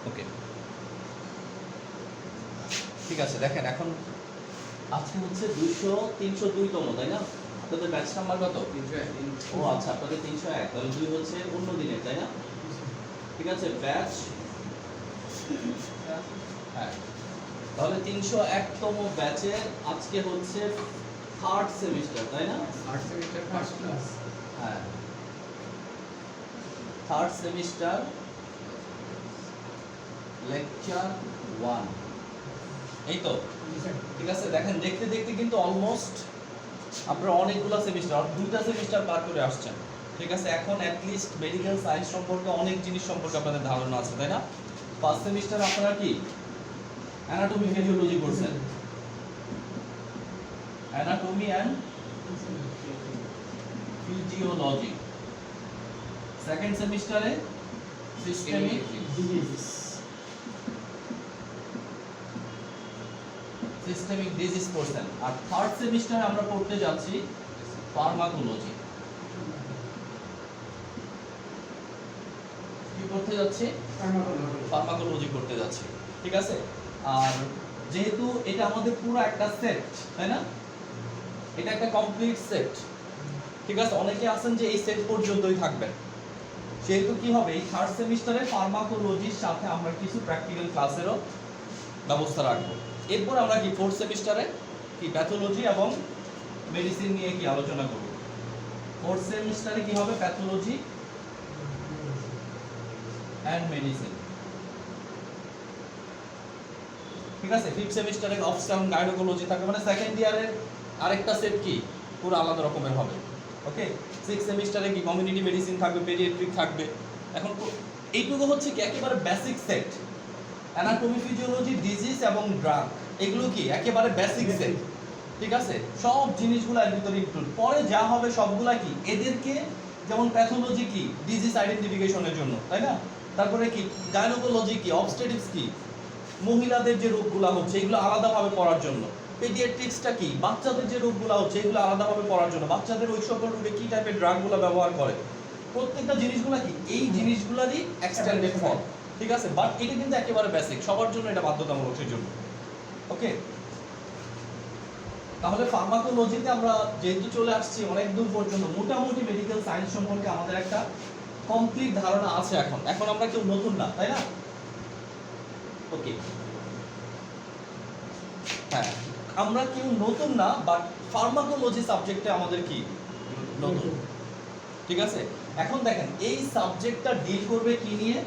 ওকে, ঠিক আছে। দেখেন এখন আজকে হচ্ছে 302তম, তাই না? আপনাদের ব্যাচ নাম্বার কত? 301। ও আচ্ছা, আপনাদের 301, তাহলে 2 হচ্ছে অন্য দিনের, তাই না? ঠিক আছে, ব্যাচ, হ্যাঁ, তাহলে 301তম ব্যাচে আজকে হচ্ছে 3rd সেমিস্টার, তাই না? 3rd semester first class. হ্যাঁ, 3rd সেমিস্টার লেকচার 1, এই তো। ঠিক আছে, দেখেন দেখতে দেখতে কিন্তু অলমোস্ট আপনারা অনেকগুলো সেমিস্টার, 2টা সেমিস্টার পার করে আসছেন। ঠিক আছে, এখন অ্যাটলিস্ট মেডিকেল সায়েন্স সম্পর্কে অনেক জিনিস সম্পর্কে আপনাদের ধারণা আছে, তাই না? ফার্স্ট সেমিস্টার আপনারা কি অ্যানাটমি ফিজিওলজি করছেন, অ্যানাটমি অ্যান্ড ফিজিওলজি। সেকেন্ড সেমিস্টারে সিস্টেমিক ডিজিজ করছেন। আর থার্ড সেমিস্টারে আমরা পড়তে যাচ্ছি ফার্মাকোলজি। কি করতে যাচ্ছি? ফার্মাকোলজি করতে যাচ্ছি। ঠিক আছে, আর যেহেতু এটা আমাদের পুরো একটা সেট, তাই না? এটা একটা কমপ্লিট সেট। ঠিক আছে, অনেকে আছেন যে এই সেট পর্যন্তই থাকবেন, সেহেতু কি হবে, এই থার্ড সেমিস্টারে ফার্মাকোলজির সাথে আমরা কিছু প্র্যাকটিক্যাল ক্লাসেরও ব্যবস্থা রাখবো। এরপর আমরা কি ফোর্থ সেমিস্টারে কি প্যাথোলজি এবং মেডিসিন নিয়ে কি আলোচনা করব। ফোর্থ সেমিস্টারে কি হবে? Pathology and medicine. ঠিক আছে, ফিফথ সেমিস্টারে অবস্ট্রাম গাইনোকোলজি থাকবে, মানে সেকেন্ড ইয়ারের আরেকটা সেট কি পুরো আলাদা রকমের হবে। ওকে, সিক্স সেমিস্টারে কি কমিউনিটি মেডিসিন থাকবে, পেডিয়াট্রিক থাকবে। এখন এইটুকু হচ্ছে কি একেবারে basic set. Anatomy physiology, disease এবং ড্রাগ, এগুলো কি একেবারে বেসিক সেট। ঠিক আছে, সব জিনিসগুলো এর ভিতরে ইনক্লুড। পরে যা হবে সবগুলা কি এদেরকে, যেমন প্যাথোলজি কি ডিজিজ আইডেন্টিফিকেশনের জন্য, তাই না? তারপরে কি গাইনোকোলজি কি অবস্টেটিক্স কি মহিলাদের যে রোগগুলো হচ্ছে এগুলো আলাদাভাবে পড়ার জন্য। পেডিয়াট্রিক্সটা কি বাচ্চাদের যে রোগগুলো হচ্ছে এগুলো আলাদাভাবে পড়ার জন্য, বাচ্চাদের ওই সকল রোগে কি টাইপের ড্রাগগুলো ব্যবহার করে, প্রত্যেকটা জিনিসগুলো কি এই জিনিসগুলোরই এক্সটেন্ডেড ফর্ম। ঠিক আছে, বাট এটা কিন্তু একেবারে বেসিক, সবার জন্য এটা বাধ্যতামূলক সেই জন্য। ওকে, তাহলে ফার্মাকোলজিতে আমরা যেহেতু চলে আসছি অনেক দূর পর্যন্ত, মোটামুটি মেডিকেল সায়েন্স সম্পর্কে আমাদের একটা কমপ্লিট ধারণা আছে। এখন আমরা কেউ নতুন না, তাই না? ওকে, হ্যাঁ, আমরা কেউ নতুন না, বাট ফার্মাকোলজি সাবজেক্টে আমাদের কি নতুন। ঠিক আছে, এখন দেখেন এই সাবজেক্টটা ডিল করবে কি নিয়ে?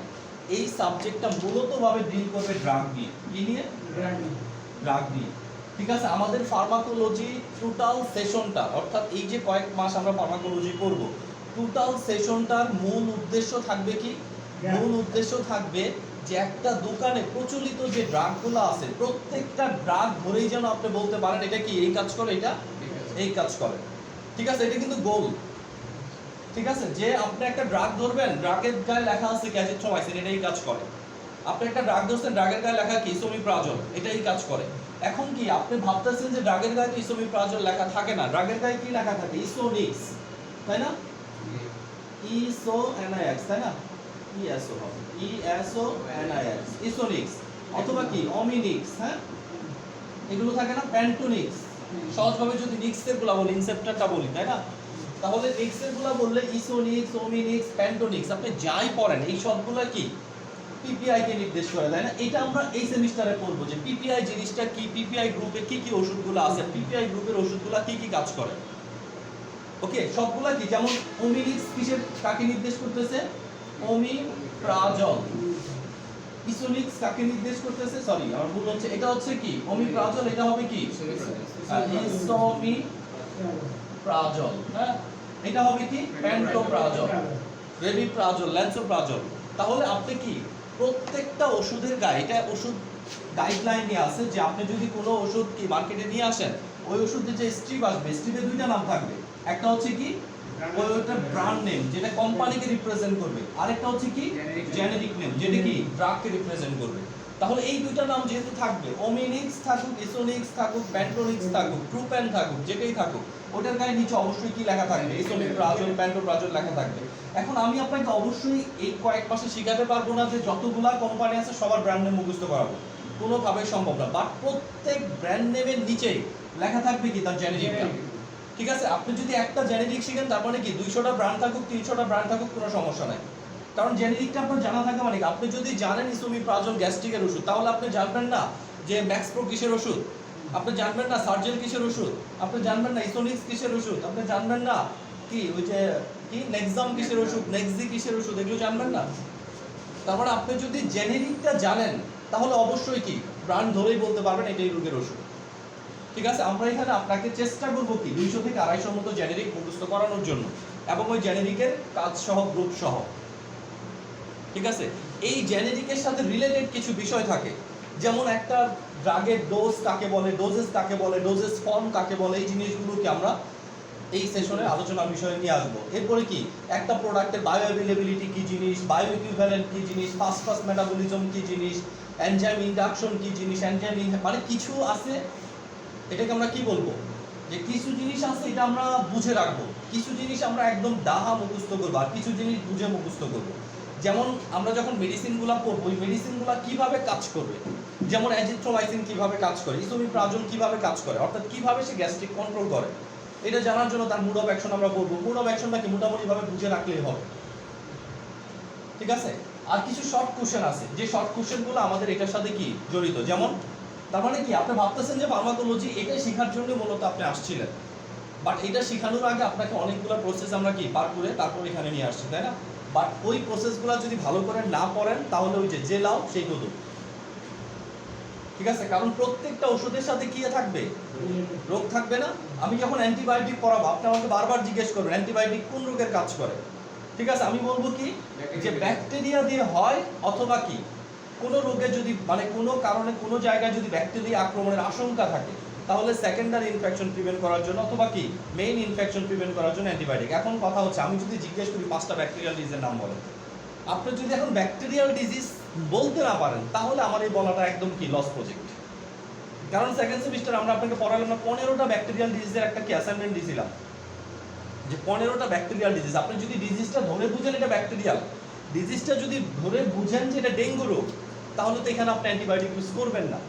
এই সাবজেক্টটা মূলত ভাবে ডিল করবে ড্রাগ নিয়ে। কি নিয়ে? ড্রাগ নিয়ে। ঠিক আছে, আমাদের ফার্মাকোলজি টোটাল সেশনটা, অর্থাৎ এই যে কয়েক মাস আমরা ফার্মাকোলজি করব, টোটাল সেশনটার মূল উদ্দেশ্য থাকবে কি? মূল উদ্দেশ্য থাকবে যে একটা দোকানে প্রচলিত যে ড্রাগগুলো আছে প্রত্যেকটা ড্রাগ ধরেই যেন আপনি বলতে পারেন এটা কি এই কাজ করে, এটা এই কাজ করে। ঠিক আছে, এটা কিন্তু গোল। ঠিক আছে, যে আপনি একটা ড্রাগ ধরবেন, ড্রাগের গায়ে লেখা আছে ক্যাজিথ্রোমাইসিন, এটা এই কাজ করে। আপনি একটা ড্রাগ ধরছেন, ড্রাগের গায়ে লেখা কি ইসোমিপ্রাজল, এটা এই কাজ করে। এখন কি আপনি ভাবতেছেন যে ড্রাগের গায়ে তো ইসোমিপ্রাজল লেখা থাকে না, ড্রাগের গায়ে কি লেখা থাকে? ইসোনিক্স, তাই না? ইসোএনআইএক্স, তাই না? ইএসও হবে, ইএসওএনআইএক্স, ইসোনিক্স। অথবা কি অমিনিক্স, হ্যাঁ, এগুলো থাকে না, প্যান্টোনিক্স। সহজভাবে যদি নিক্সের গুলা বলি, ইনসেপ্টারটা বলি, তাই না? তাহলে নিক্সের গুলা বললে ইসোনিক্স, ওমিনিক্স, প্যান্টোনিক্স, আপনি যাই পড়েন এই সবগুলা কি পিপিআই কে নির্দেশ করে, তাই না? এটা আমরা এই সেমিস্টারে পড়বো যে পিপিআই জিনিসটা কি, পিপিআই গ্রুপে কি কি ওষুধগুলো আছে, পিপিআই গ্রুপের ওষুধগুলো কি কি কাজ করে। ওকে, সবগুলা কি, যেমন ওমিনিক্স কিসের কাকে নির্দেশ করতেছে? ওমিপ্রাজল। ইসোনিক্স কাকে নির্দেশ করতেছে? সরি আমার ভুল হচ্ছে, এটা হচ্ছে কি ওমিপ্রাজল, এটা হবে কি ইসোমিপ্রাজল, হ্যাঁ, এটা হবে কি প্যান্টোপ্রাজল, রেবিপ্রাজল, ল্যান্সোপ্রাজল। তাহলে আপনি কি প্রত্যেকটা ওষুধের গায়ে, এটা ওষুধ গাইডলাইনে আছে যে আপনি যদি কোনো ওষুধ কি মার্কেটে নিয়ে আসেন, ওই ওষুধের যে স্ট্রিপ আসবে, স্ট্রিপে দুইটা নাম থাকবে। একটা হচ্ছে কি ওইটা ব্র্যান্ড নেম যেটা কোম্পানিকে রিপ্রেজেন্ট করবে, আরেকটা হচ্ছে কি জেনেরিক নেম যেটা কি ড্রাগকে রিপ্রেজেন্ট করবে। তাহলে এই দুইটা নাম যেহেতু থাকবে, ওমিনিক্স থাকুক, ইসোনিক্স থাকুক, প্যান্টোনিক্স থাকুক, ট্রুপ্যান থাকুক, যেটাই থাকুক, ওটার গায়ে নিচে অবশ্যই কি লেখা থাকবে, ইসোমিপ্রাজল, প্যান্টোপ্রাজল লেখা থাকবে। এখন আমি আপনাকে অবশ্যই এই কয়েক মাসে শেখাতে পারবো না যে যতগুলা কোম্পানি আছে সবার ব্র্যান্ড নেম মুখস্থ করাবো, কোনোভাবেই সম্ভব না। বাট প্রত্যেক ব্র্যান্ড নেমের নিচেই লেখা থাকবে কি তার জেনেরিকটা। ঠিক আছে, আপনি যদি একটা জেনেরিক শিখেন তার মানে কি 200টা ব্র্যান্ড থাকুক, 300টা ব্র্যান্ড থাকুক, কোনো সমস্যা নাই। কারণ জেনেরিকটা আপনার জানা থাকে মানে আপনি যদি জানেন ইসোমিপ্রাজল গ্যাস্ট্রিকের ওষুধ, তাহলে আপনি জানবেন না যে ম্যাক্সপ্রো কিসের ওষুধ, আপনি জানবেন না সার্জেল কিসের ওষুধ, আপনি জানবেন না ইসোনিক্স কিসের ওষুধ, আপনি জানবেন না কি ওই যে কি নেক্সাম কিসের ওষুধ, নেক্সি কিসের ওষুধ, এগুলো জানবেন না। তারপরে আপনি যদি জেনেরিকটা জানেন তাহলে অবশ্যই কি ব্র্যান্ড ধরেই বলতে পারবেন এটাই রোগের ওষুধ। ঠিক আছে, আমরা এখানে আপনাকে চেষ্টা করবো কি 200 থেকে 250 মতো জেনেরিক মুখস্থ করানোর জন্য, এবং ওই জেনেরিকের কাজ সহ গ্রুপ সহ। ঠিক আছে, এই জেনেরিকের সাথে রিলেটেড কিছু বিষয় থাকে, যেমন একটা ড্রাগের ডোজ কাকে বলে, ডোজেস কাকে বলে, ডোজেস ফর্ম কাকে বলে, এই জিনিসগুলোকে আমরা এই সেশনের আলোচনার বিষয়ে নিয়ে আসবো। এরপরে কি একটা প্রোডাক্টের বায়ো অ্যাভেলেবিলিটি কি জিনিস, বায়ো ইকুইভ্যালেন্ট কি জিনিস, ফাস্ট মেটাবলিজম কি জিনিস, এনজাইম ইন্ডাকশন কি জিনিস, এনজাইম মানে কিছু আছে, এটাকে আমরা কি বলবো যে কিছু জিনিস আছে এটা আমরা বুঝে রাখবো, কিছু জিনিস আমরা একদম ডাহা মুখস্থ করবো, আর কিছু জিনিস বুঝে মুখস্থ করবো। যেমন আমরা যখন মেডিসিনগুলো পড়বো, ওই মেডিসিনগুলো কিভাবে কাজ করবে, যেমন অ্যাজিথ্রোমাইসিন কিভাবে কাজ করে, ইসোমিপ্রাজল কিভাবে কাজ করে, অর্থাৎ কিভাবে সে গ্যাস্ট্রিক কন্ট্রোল করে, এটা জানার জন্য তার মুড অফ অ্যাকশন আমরা বলবো। মুড অফ অ্যাকশনটাকে মোটামুটিভাবে বুঝে রাখলেই হবে। ঠিক আছে, আর কিছু শর্ট কোশ্চেন আছে, যে শর্ট কোশ্চেনগুলো আমাদের এটার সাথে কি জড়িত। যেমন তার মানে কি আপনি ভাবতেছেন যে ফার্মাকোলজি এটাই শেখার জন্য মূলত আপনি আসছিলেন, বাট এটা শেখানোর আগে আপনাকে অনেকগুলো প্রসেস আমরা কি পার করে তারপর এখানে নিয়ে আসছি, তাই না? বাট ওই প্রসেসগুলো যদি ভালো করে না পড়েন তাহলে ওই যে লাও সেই কদু। ঠিক আছে, কারণ প্রত্যেকটা ওষুধের সাথে কি থাকবে, রোগ থাকবে না। আমি যখন অ্যান্টিবায়োটিক পড়াবো আপনি আমাকে বারবার জিজ্ঞেস করবেন অ্যান্টিবায়োটিক কোন রোগের কাজ করে। ঠিক আছে, আমি বলবো কি যে ব্যাকটেরিয়া দিয়ে হয়, অথবা কি কোনো রোগে যদি মানে কোনো কারণে কোনো জায়গায় যদি ব্যাকটেরিয়া আক্রমণের আশঙ্কা থাকে, তাহলে সেকেন্ডারি ইনফেকশন প্রিভেন্ট করার জন্য অথবা কি মেইন ইনফেকশন প্রিভেন্ট করার জন্য অ্যান্টিবায়োটিক। এখন কথা হচ্ছে আমি যদি জিজ্ঞেস করি 5টা ব্যাকটেরিয়াল ডিজিজের নাম বলেন, আপনি যদি এখন ব্যাকটেরিয়াল ডিজিজ বলতে না পারেন তাহলে আমার এই বলাটা একদম কি লস প্রজেক্ট। কারণ সেকেন্ড সেমিস্টার আমরা আপনাকে পড়ালাম না 15টা ব্যাকটেরিয়াল ডিজিজের একটা কি অ্যাসাইনমেন্ট দিয়েছিলাম, যে 15টা ব্যাকটেরিয়াল ডিজিজ, আপনি যদি ডিজিজটা ধরে বুঝেন এটা ব্যাকটেরিয়াল, ডিজিজটা যদি ধরে বুঝেন যে এটা ডেঙ্গু রোগ, তাহলে তো এখানে আপনি অ্যান্টিবায়োটিক ইউজ করবেন না।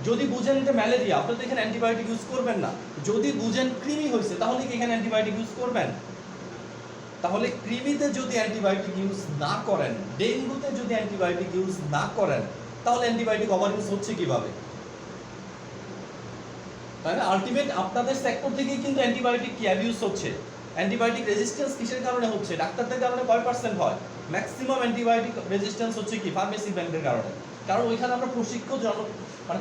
যদি বুঝেন এটা ম্যালেরিয়া, আপনি তো এখানে অ্যান্টিবায়োটিক ইউজ করবেন না। যদি বুঝেন কৃমি হয়েছে, তাহলে কি এখানে অ্যান্টিবায়োটিক ইউজ করবেন? তাহলে কৃমিতে যদি অ্যান্টিবায়োটিক ইউজ না করেন, ডেঙ্গুতে যদি অ্যান্টিবায়োটিক ইউজ না করেন, তাহলে অ্যান্টিবায়োটিক ওভার ইউজ হচ্ছে কিভাবে? তাই না? আলটিমেট আপনাদের সেক্টর থেকেই কিন্তু অ্যান্টিবায়োটিক কি অ্যাবিউজ হচ্ছে। অ্যান্টিবায়োটিক রেজিস্ট্যান্স কিসের কারণে হচ্ছে? ডাক্তারদের কারণে কয় % হয়? ম্যাক্সিমাম অ্যান্টিবায়োটিক রেজিস্ট্যান্স হচ্ছে কি ফার্মেসি ব্র্যান্ডের কারণে। কারণ ওইখানে আমরা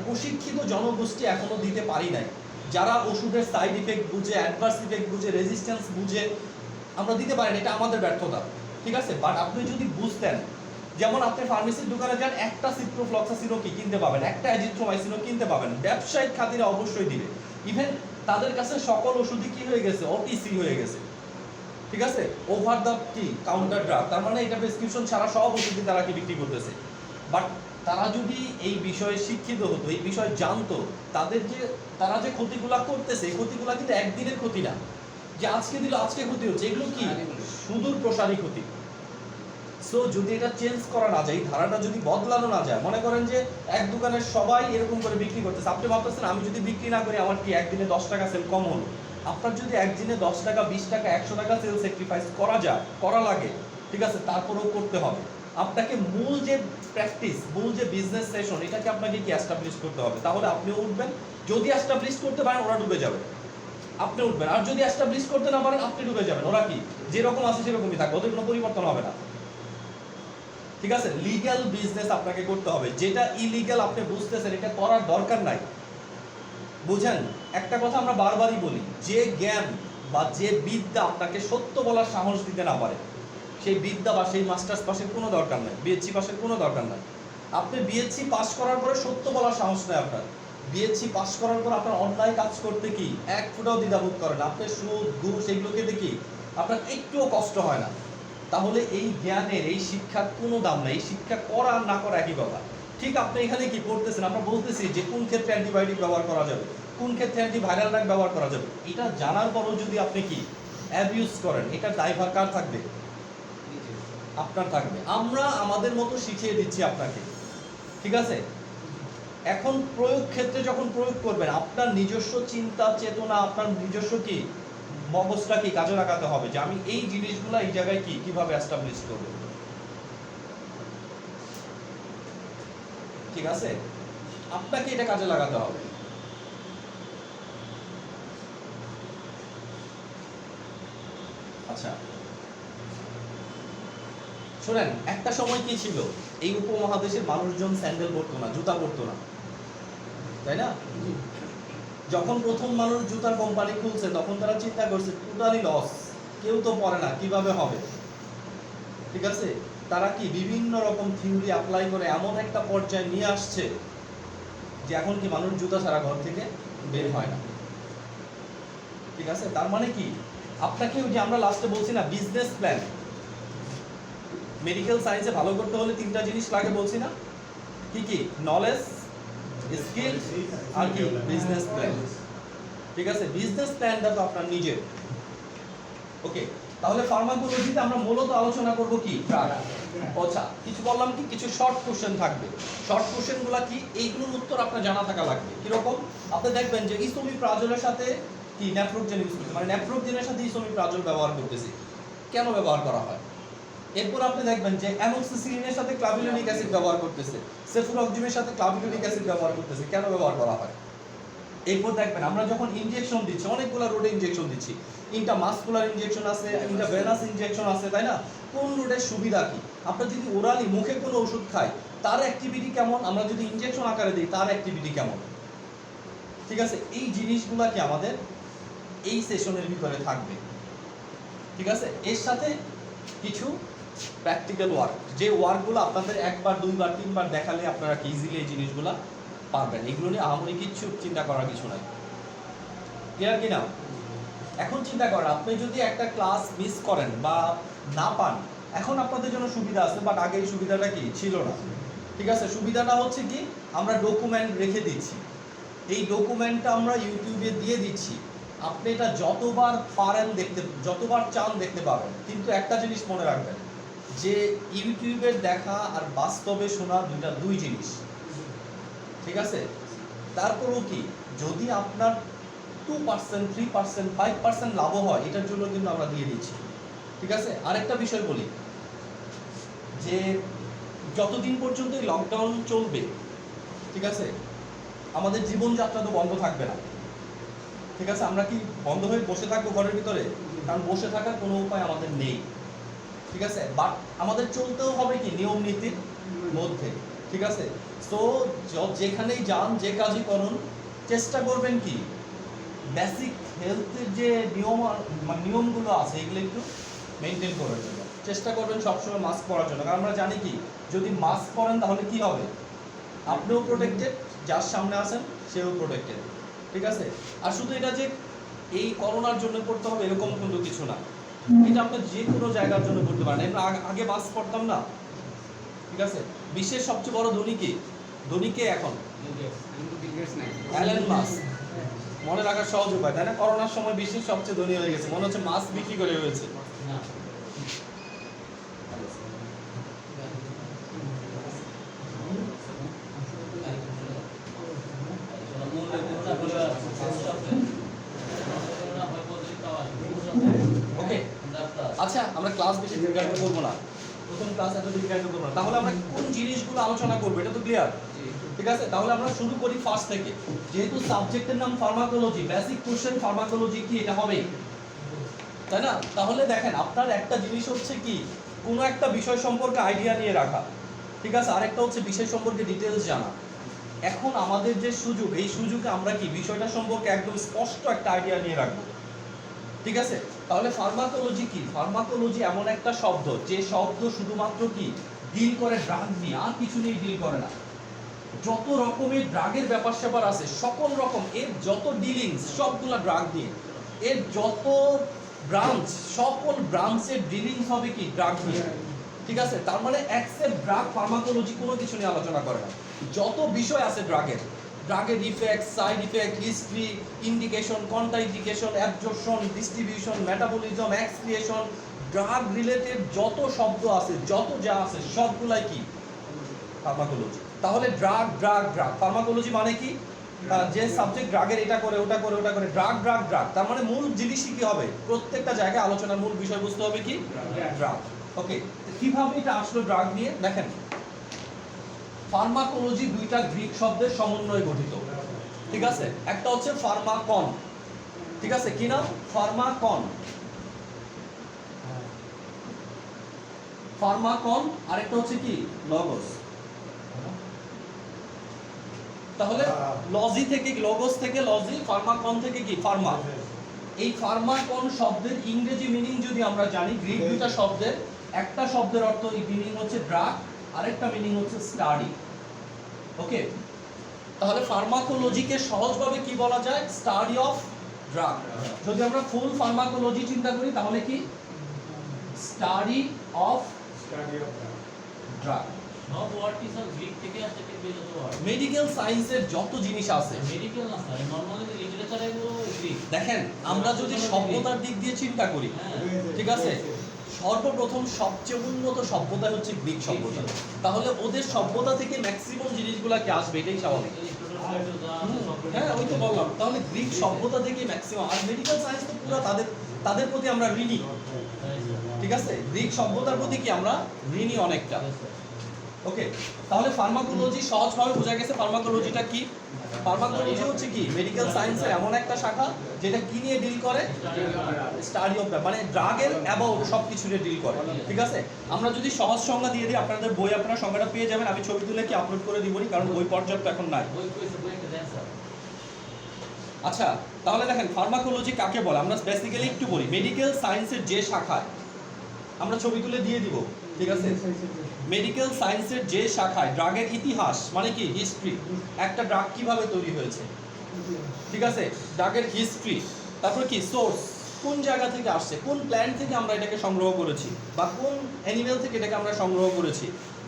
প্রশিক্ষিত জনগোষ্ঠী এখনো দিতে পারি নাই, যারা ওষুধের সাইড ইফেক্ট বুঝে, অ্যাডভার্স ইফেক্ট বুঝে, রেজিস্ট্যান্স বুঝে আমরা দিতে পারি না, এটা আমাদের ব্যর্থতা। ঠিক আছে, বাট আপনি যদি বুঝতেন, যেমন আপনি ফার্মেসির দোকানে যান, একটা সিপ্রোফ্লক্সাসিনও কি কিনতে পাবেন, একটা অ্যাজিথ্রোমাইসিনও কিনতে পাবেন, ব্যবসায়িক খাতিরে অবশ্যই দিবে। ইভেন তাদের কাছে সকল ওষুধই কি হয়ে গেছে, ওটিসি হয়ে গেছে। ঠিক আছে, ওভার দ্য কি কাউন্টার ড্রাগ, তার মানে এটা প্রেসক্রিপশন ছাড়া সব ওষুধই তারা কি বিক্রি করতেছে। বাট তারা যদি এই বিষয়ে শিক্ষিত হতো, এই বিষয়ে জানতো, তারা যে ক্ষতিগুলা করতেছে, এই ক্ষতিগুলা কিন্তু একদিনের ক্ষতি না, যে আজকে দিল আজকে ক্ষতি হচ্ছে, এগুলো কি সুদূর প্রসারী ক্ষতি। সো যদি এটা চেঞ্জ করা না যায়, ধারাটা যদি বদলানো না যায়, মনে করেন যে এক দোকানের সবাই এরকম করে বিক্রি করতেছে, আপনি ভাবতেছেন আমি যদি বিক্রি না করি আমার কি একদিনে 10 টাকা সেল কম হলো। আপনার যদি একদিনে 10 টাকা, 20 টাকা, 100 টাকা সেল স্যাক্রিফাইস করা লাগে, ঠিক আছে, তারপরেও করতে হবে। আপনাকে মূল যে প্র্যাকটিস, মূল যে বিজনেস সেশন, এটাকে আপনাকে কি এস্টাবলিশ করতে হবে, তাহলে আপনিও উঠবেন। যদি এস্টাবলিশ করতে পারেন ওরা ডুবে যাবে, আপনি উঠবেন। আর যদি এস্টাবলিশ করতে না পারেন আপনি ডুবে যাবেন, ওরা কি যেরকম আছে সেরকমই থাকবে, ওদের কোনো পরিবর্তন হবে না। ঠিক আছে, লিগ্যাল বিজনেস আপনাকে করতে হবে। যেটা ইলিগ্যাল আপনি বুঝতেছেন, এটা করার দরকার নাই। বুঝেন, একটা কথা আমরা বারবারই বলি, যে জ্ঞান বা যে বিদ্যা আপনাকে সত্য বলার সাহস দিতে না পারে, সেই বিদ্যা বা সেই মাস্টার্স পাসের কোনো দরকার নাই, বিএসসি পাসের কোনো দরকার নাই। আপনি বিএসসি পাস করার পরে সত্য বলার সাহস নেই আপনার, বিএসসি পাস করার পর আপনার অন্যায় কাজ করতে কি এক ফুটাও দ্বিধাবোধ করেন, আপনি সুদ ঘুষ এগুলোকে দেখি আপনার একটুও কষ্ট হয় না, তাহলে এই জ্ঞানের, এই শিক্ষার কোনো দাম নেই। এই শিক্ষা করা আর না করা একই কথা। ঠিক ঠিক আপনি এখানে কি করতেছেন, আমরা বলতেছি যে কোন ক্ষেত্রে অ্যান্টিবায়োটিক ব্যবহার করা যাবে, কোন ক্ষেত্রে অ্যান্টিভাইরাল ড্রাগ ব্যবহার করা যাবে, এটা জানার পরও যদি আপনি কি অ্যাবিউজ করেন, এটা দায়ভার কার থাকবে? আপনার থাকবে। আমরা আমাদের মতো শিখিয়ে দিচ্ছি আপনাকে, ঠিক আছে? এখন প্রয়োগ ক্ষেত্রে যখন প্রয়োগ করবেন, আপনার নিজস্ব চিন্তা চেতনা, আপনার নিজস্ব কি মগজটা কি কাজে লাগাতে হবে যে আমি এই জিনিসগুলো এই জায়গায় কি কিভাবে এস্টাবলিশ করব, ঠিক আছে? আপনাকে এটা কাজে লাগাতে হবে। আচ্ছা শোনেন, একটা সময় কি ছিল, এই উপমহাদেশের মানুষজন স্যান্ডেল পরতো না, জুতা পরতো না, তাই না? যখন প্রথম মানুষ জুতার কোম্পানি খুলছে তখন তারা চিন্তা করছে টোটালি লস, কেউ তো পরে না, কিভাবে হবে, ঠিক আছে? তারা কি বিভিন্ন রকম থিওরি অ্যাপ্লাই করে এমন একটা পর্যায়ে নিয়ে আসছে যে এখন কি মানুষ জুতা ছাড়া ঘর থেকে বের হয় না, ঠিক আছে? তার মানে কি, আপনাকে ওই যে আমরা লাস্টে বলছি না বিজনেস প্ল্যান, মেডিকেল সায়েন্সে ভালো করতে হলে তিনটা জিনিস লাগে বলছি না, কি কি? নলেজ, স্কিল আর কি বিজনেস প্ল্যান, ঠিক আছে? বিজনেস প্ল্যানটা তো আপনার নিজের। ওকে, তাহলে ফার্মাকোলজিতে আমরা মূলত আলোচনা করব কি? আচ্ছা, কিছু বললাম কি, কিছু শর্ট কোশ্চেন থাকবে। শর্ট কোশ্চেনগুলো কি, এইগুলোর উত্তর আপনার জানা থাকা লাগবে। কিরকম? আপনি দেখবেন যে ইসোমিপ্রাজোলের সাথে কি ন্যাপ্রোকজেন ইউজ করতে, মানে ন্যাপ্রোকজেনের সাথে ইসোমিপ্রাজোল ব্যবহার করতেছি, কেন ব্যবহার করা হয়? এরপর আপনি দেখবেন যে অ্যামোক্সিসিলিনের সাথে ক্লাভিলোনিক অ্যাসিড ব্যবহার করতেছে, সেফুরক্সিমের সাথে ক্লাভিলোনিক অ্যাসিড ব্যবহার করতেছে, কেন ব্যবহার করা হয়? এরপর দেখবেন আমরা যখন ইনজেকশন দিচ্ছি, অনেকগুলো রোডে ইনজেকশন দিচ্ছি, ইন্টামাসকুলার ইনজেকশন আছে, ইন্টাভেনাস ইনজেকশন আছে, তাই না? কোন রোডের সুবিধা কি? আমরা যদি ওরালি মুখে কোনো ওষুধ খাই তার অ্যাক্টিভিটি কেমন, আমরা যদি ইনজেকশন আকারে দিই তার অ্যাক্টিভিটি কেমন, ঠিক আছে? এই জিনিসগুলো কি আমাদের এই সেশনের ভিতরে থাকবে, ঠিক আছে? এর সাথে কিছু প্র্যাকটিক্যাল ওয়ার্ক, যে ওয়ার্কগুলো আপনাদের একবার দুইবার তিনবার দেখালে আপনারা কি ইজিলি এই জিনিসগুলো পারবেন। এগুলো নিয়ে আহামরি কিচ্ছু চিন্তা করার কিছু নাই, ক্লিয়ার কি না? এখন চিন্তা করেন, আপনি যদি একটা ক্লাস মিস করেন বা না পান, এখন আপনাদের জন্য সুবিধা আছে, বাট আগে এই সুবিধাটা কি ছিল না, ঠিক আছে? সুবিধাটা হচ্ছে কি, আমরা ডকুমেন্ট রেখে দিচ্ছি, এই ডকুমেন্টটা আমরা ইউটিউবে দিয়ে দিচ্ছি, আপনি এটা যতবার পারেন দেখতে, যতবার চান দেখতে পাবেন। কিন্তু একটা জিনিস মনে রাখবেন যে ইউটিউবের দেখা আর বাস্তবে শোনা দুই জিনিস, ঠিক আছে? তারপরেও কি, যদি আপনার 2%, 3%, 5% লাভ হয়, এটার জন্য কিন্তু আমরা দিয়ে দিচ্ছি, ঠিক আছে? আরেকটা বিষয় বলি, যে যতদিন পর্যন্ত এই লকডাউন চলবে, ঠিক আছে, আমাদের জীবনযাত্রা তো বন্ধ থাকবে না, ঠিক আছে? আমরা কি বন্ধ হয়ে বসে থাকবো ঘরের ভিতরে? কারণ বসে থাকার কোনো উপায় আমাদের নেই, ঠিক আছে? বাট আমাদের চলতেও হবে কি নিয়ম নীতির মধ্যে, ঠিক আছে? তো যেখানেই যান, যে কাজই করুন, চেষ্টা করবেন কি বেসিক হেলথের যে নিয়মগুলো আছে এগুলো একটু মেনটেন করার জন্য চেষ্টা করবেন, সবসময় মাস্ক পরার জন্য। কারণ আমরা জানি কি, যদি মাস্ক পরেন তাহলে কি হবে, আপনিও প্রোটেক্টেড, যার সামনে আছেন সেও প্রোটেক্টেড, ঠিক আছে? আর শুধু এটা যে এই করোনার জন্য করতে হবে এরকম কিন্তু কিছু না, এটা আপনি যে কোনো জায়গার জন্য করতে পারেন। আমরা আগে মাস্ক পরতাম না, ঠিক আছে? বিশ্বের সবচেয়ে বড় ধনী কে? ধনী কে এখন? Elon Musk. মনে রাখার সহজ উপায়, তাই না? করোনার সময় বিশ্বের সবচেয়ে ধনী হয়ে গেছে, মনে হচ্ছে মাস্ক বিক্রি করে হয়েছে। ওকে, আচ্ছা আমরা ক্লাস বেশি দীর্ঘায়িত করবো না, প্রথম ক্লাস এত দীর্ঘায়িত করবো না। তাহলে আমরা কোন জিনিসগুলো আলোচনা করবো এটা তো ক্লিয়ার, ঠিক আছে? তাহলে আমরা শুরু করি ফার্স্ট থেকে। যেহেতু সাবজেক্টের নাম ফার্মাকোলজি, বেসিক কোশ্চেন ফার্মাকোলজি কি এটা হবে, তাই না? তাহলে দেখেন, আপনার একটা জিনিস হচ্ছে কি কোনো একটা বিষয় সম্পর্কে আইডিয়া নিয়ে রাখা, ঠিক আছে? আরেকটা হচ্ছে বিষয় সম্পর্কে ডিটেলস জানা। এখন আমাদের যে সুযোগ, এই সুযোগে আমরা কি বিষয়টা সম্পর্কে একদম স্পষ্ট একটা আইডিয়া নিয়ে রাখবো, ঠিক আছে? তাহলে ফার্মাকোলজি কি? ফার্মাকোলজি এমন একটা শব্দ, যে শব্দ শুধুমাত্র কি ডিল করে ড্রাগ নিয়ে, আর কিছু নিয়ে ডিল করে না। যত রকমের ড্রাগের ব্যাপার স্যাপার আছে, সকল রকম এর যত ডিলিংস সবগুলা ড্রাগ নিয়ে, এর যত ব্রাঞ্চ, সকল ব্রাঞ্চের ডিলিংস হবে কি ড্রাগ নিয়ে, ঠিক আছে, তার মানে অ্যাকসেপ্ট ড্রাগ ফার্মাকোলজি কোনো কিছু নিয়ে আলোচনা করে না। যত বিষয় আছে ড্রাগের effect, side effect, history, indication, contraindication, absorption, distribution, metabolism, excretion, drug related যত শব্দ আছে, যত যা আছে সবগুলাই কি ফার্মাকোলজি। তাহলে ড্রাগ ড্রাগ ড্রাগ ফার্মাকোলজি মানে কি? যে সাবজেক্ট ড্রাগের এটা করে ওটা করে ওটা করে, ড্রাগ ড্রাগ ড্রাগ, তার মানে মূল জিনিসই কি হবে? প্রত্যেকটা জায়গায় আলোচনার মূল বিষয়বস্তু হবে কি? ড্রাগ। ওকে, কিভাবে এটা আসলো ড্রাগ নিয়ে? দেখেন, ফার্মাকোলজি দুইটা গ্রিক শব্দের সমন্বয়ে গঠিত, ঠিক আছে? একটা হচ্ছে ফার্মাকন, ঠিক আছে, কি নাম? ফার্মাকন, ফার্মাকন, আরেকটা হচ্ছে কি? লগোস। তাহলে লজি থেকে, লগোস থেকে লজি, ফার্মাকন থেকে কি? ফার্মা। এই ফার্মাকন শব্দের ইংরেজি মিনিং যদি আমরা জানি, গ্রিক দুইটা শব্দের, একটা শব্দের অর্থ মিনিং হচ্ছে ড্রাগ, আরেকটা মিনিং হচ্ছে স্টাডি। ওকে, তাহলে ফার্মাকোলজিকে সহজভাবে কি বলা যায়? Study of drug. যদি আমরা ফুল ফার্মাকোলজি চিন্তা করি তাহলে কি? Study of drug. সব ওয়ার্ডটি সব গ্রিক থেকে আসছে, কিন্তু যত ওয়ার্ড মেডিকেল সায়েন্সের যত জিনিস আছে, মেডিকেল না স্যার, নরমালি লিটারেচারে এগুলো গ্রিক। দেখেন আমরা যদি সভ্যতার দিক দিয়ে চিন্তা করি, ঠিক আছে, সর্বপ্রথম সবচেয়ে উন্নত সভ্যতা হচ্ছে গ্রিক সভ্যতা। তাহলে ওদের সভ্যতা থেকে ম্যাক্সিমাম জিনিসগুলা কি আসবে? এটাই স্বাভাবিক। হ্যাঁ, ওই তো বললাম। তাহলে গ্রিক সভ্যতা থেকে ম্যাক্সিমাম, আর মেডিকেল সায়েন্স তো পুরো তাদের প্রতি আমরা ঋণী, ঠিক আছে? গ্রিক সভ্যতার প্রতি কি আমরা ঋণী অনেকটা। ওকে, তাহলে ফার্মাকোলজি সহজভাবে বোঝা গেছে। ফার্মাকোলজিটা কি? ফার্মাকোলজি হচ্ছে কি? মেডিকেল সায়েন্সের এমন একটা শাখা যেটা কি নিয়ে ডিল করে? স্টাডি অফ ড্রাগ, মানে ড্রাগের অ্যাবাউট সব কিছু নিয়ে ডিল করে, ঠিক আছে? আমরা যদি সহজ সংজ্ঞা দিয়ে দিই, আপনাদের বই আপনারা সংজ্ঞাটা পেয়ে যাবেন। আমি ছবি তুলে কি আপলোড করে দিবনি, কারণ বই পর্যাপ্ত এখন নাই। আচ্ছা, তাহলে দেখেন ফার্মাকোলজি কাকে বলে? আমরা বেসিক্যালি একটু বলি। মেডিকেল সায়েন্সের যে শাখায়, আমরা ছবি তুলে দিয়ে দিব, ঠিক আছে? মেডিকেল সায়েন্সের যে শাখায় ড্রাগের ইতিহাস, মানে কি? হিস্ট্রি, একটা ড্রাগ কিভাবে তৈরি হয়েছে, ঠিক আছে, ড্রাগের হিস্ট্রি, তারপর কি সোর্স, কোন জায়গা থেকে আসছে, কোন প্ল্যান্ট থেকে আমরা এটাকে সংগ্রহ করেছি, বা কোন অ্যানিমেল থেকে এটাকে আমরা সংগ্রহ করেছি,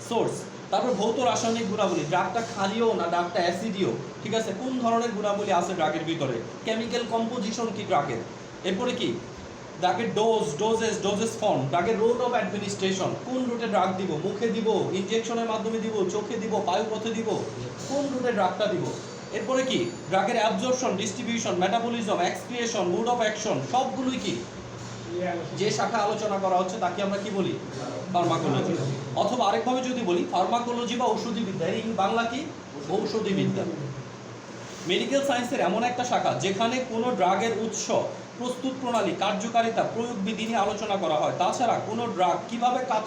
সোর্স, তারপর ভৌত রাসায়নিক গুণাবলী, ড্রাগটা ক্ষারীয় না ড্রাগটা অ্যাসিডীয়, ঠিক আছে, কোন ধরনের গুণাবলী আছে ড্রাগের ভিতরে, কেমিক্যাল কম্পোজিশন কি ড্রাগের, এরপরে কি ড্রাগের ডোজেস ফর্ম, ড্রাগের রোড অফ অ্যাডমিনিস্ট্রেশন, কোন রুটে ড্রাগ দিব, মুখে দিব, ইনজেকশনের মাধ্যমে দিব, চোখে দিব, বায়ুপথে দিব, কোন রুটে ড্রাগটা দিব, এরপরে কি ড্রাগের absorption, distribution, metabolism, excretion, mode of action, সবগুলোই কি যে শাখা আলোচনা করা হচ্ছে তাকে আমরা কি বলি? ফার্মাকোলজি। অথবা আরেকভাবে যদি বলি ফার্মাকোলজি বা ঔষধি বিদ্যা, এর বাংলা কি? ঔষধি বিদ্যা। মেডিকেল সায়েন্সের এমন একটা শাখা যেখানে কোনো ড্রাগের উৎস, প্রস্তুত প্রণালী, কার্যকারিতা, প্রয়োগ বিধি নিয়ে আলোচনা করা হয়। তাছাড়া কোনো ড্রাগ কিভাবে কাজ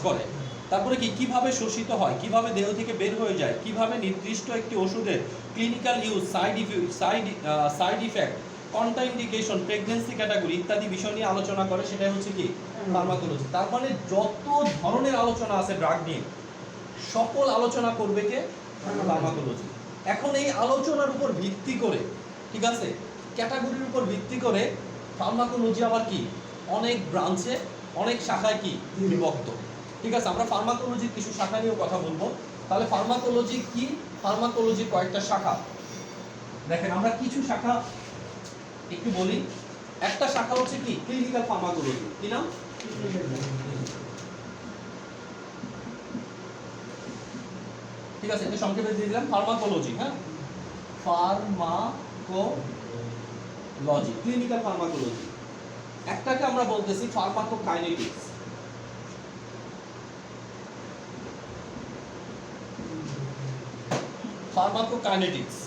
করে, তারপরে কি কিভাবে শোষিত হয়, কিভাবে দেহ থেকে বের হয়ে যায়, কিভাবে নির্দিষ্ট একটি ওষুধের clinical use, side effect, contraindication, pregnancy category ইত্যাদি বিষয় নিয়ে আলোচনা করে, সেটাই হচ্ছে কি? ফার্মাকোলজি। তার মানে যত ধরনের আলোচনা আছে ড্রাগ নিয়ে, সকল আলোচনা করবে কে? ফার্মাকোলজি। এখন এই আলোচনার উপর ভিত্তি করে, ঠিক আছে, ক্যাটাগরির উপর ভিত্তি করে ফার্মাকোলজি আবার কি অনেক ব্রাঞ্চে, অনেক শাখায় কি বিভক্ত, ঠিক আছে? আমরা ফার্মাকোলজির কিছু শাখা নিয়েও কথা বলবো। তাহলে ফার্মাকোলজি কি? ফার্মাকোলজির কয়েকটা শাখা দেখেন, আমরা কিছু শাখা একটু বলি। একটা শাখা হচ্ছে কি? Clinical pharmacology. কি নাম? ঠিক আছে, এটা সংক্ষেপে দিয়ে দিলাম ফার্মাকোলজি। হ্যাঁ, ফার্মাকোলজি, ক্লিনিক্যাল ফার্মাকোলজি। একটাকে আমরা বলতেছি ফার্মাকোকাইনেটিক্স। ফার্মাকোকাইনেটিক্স।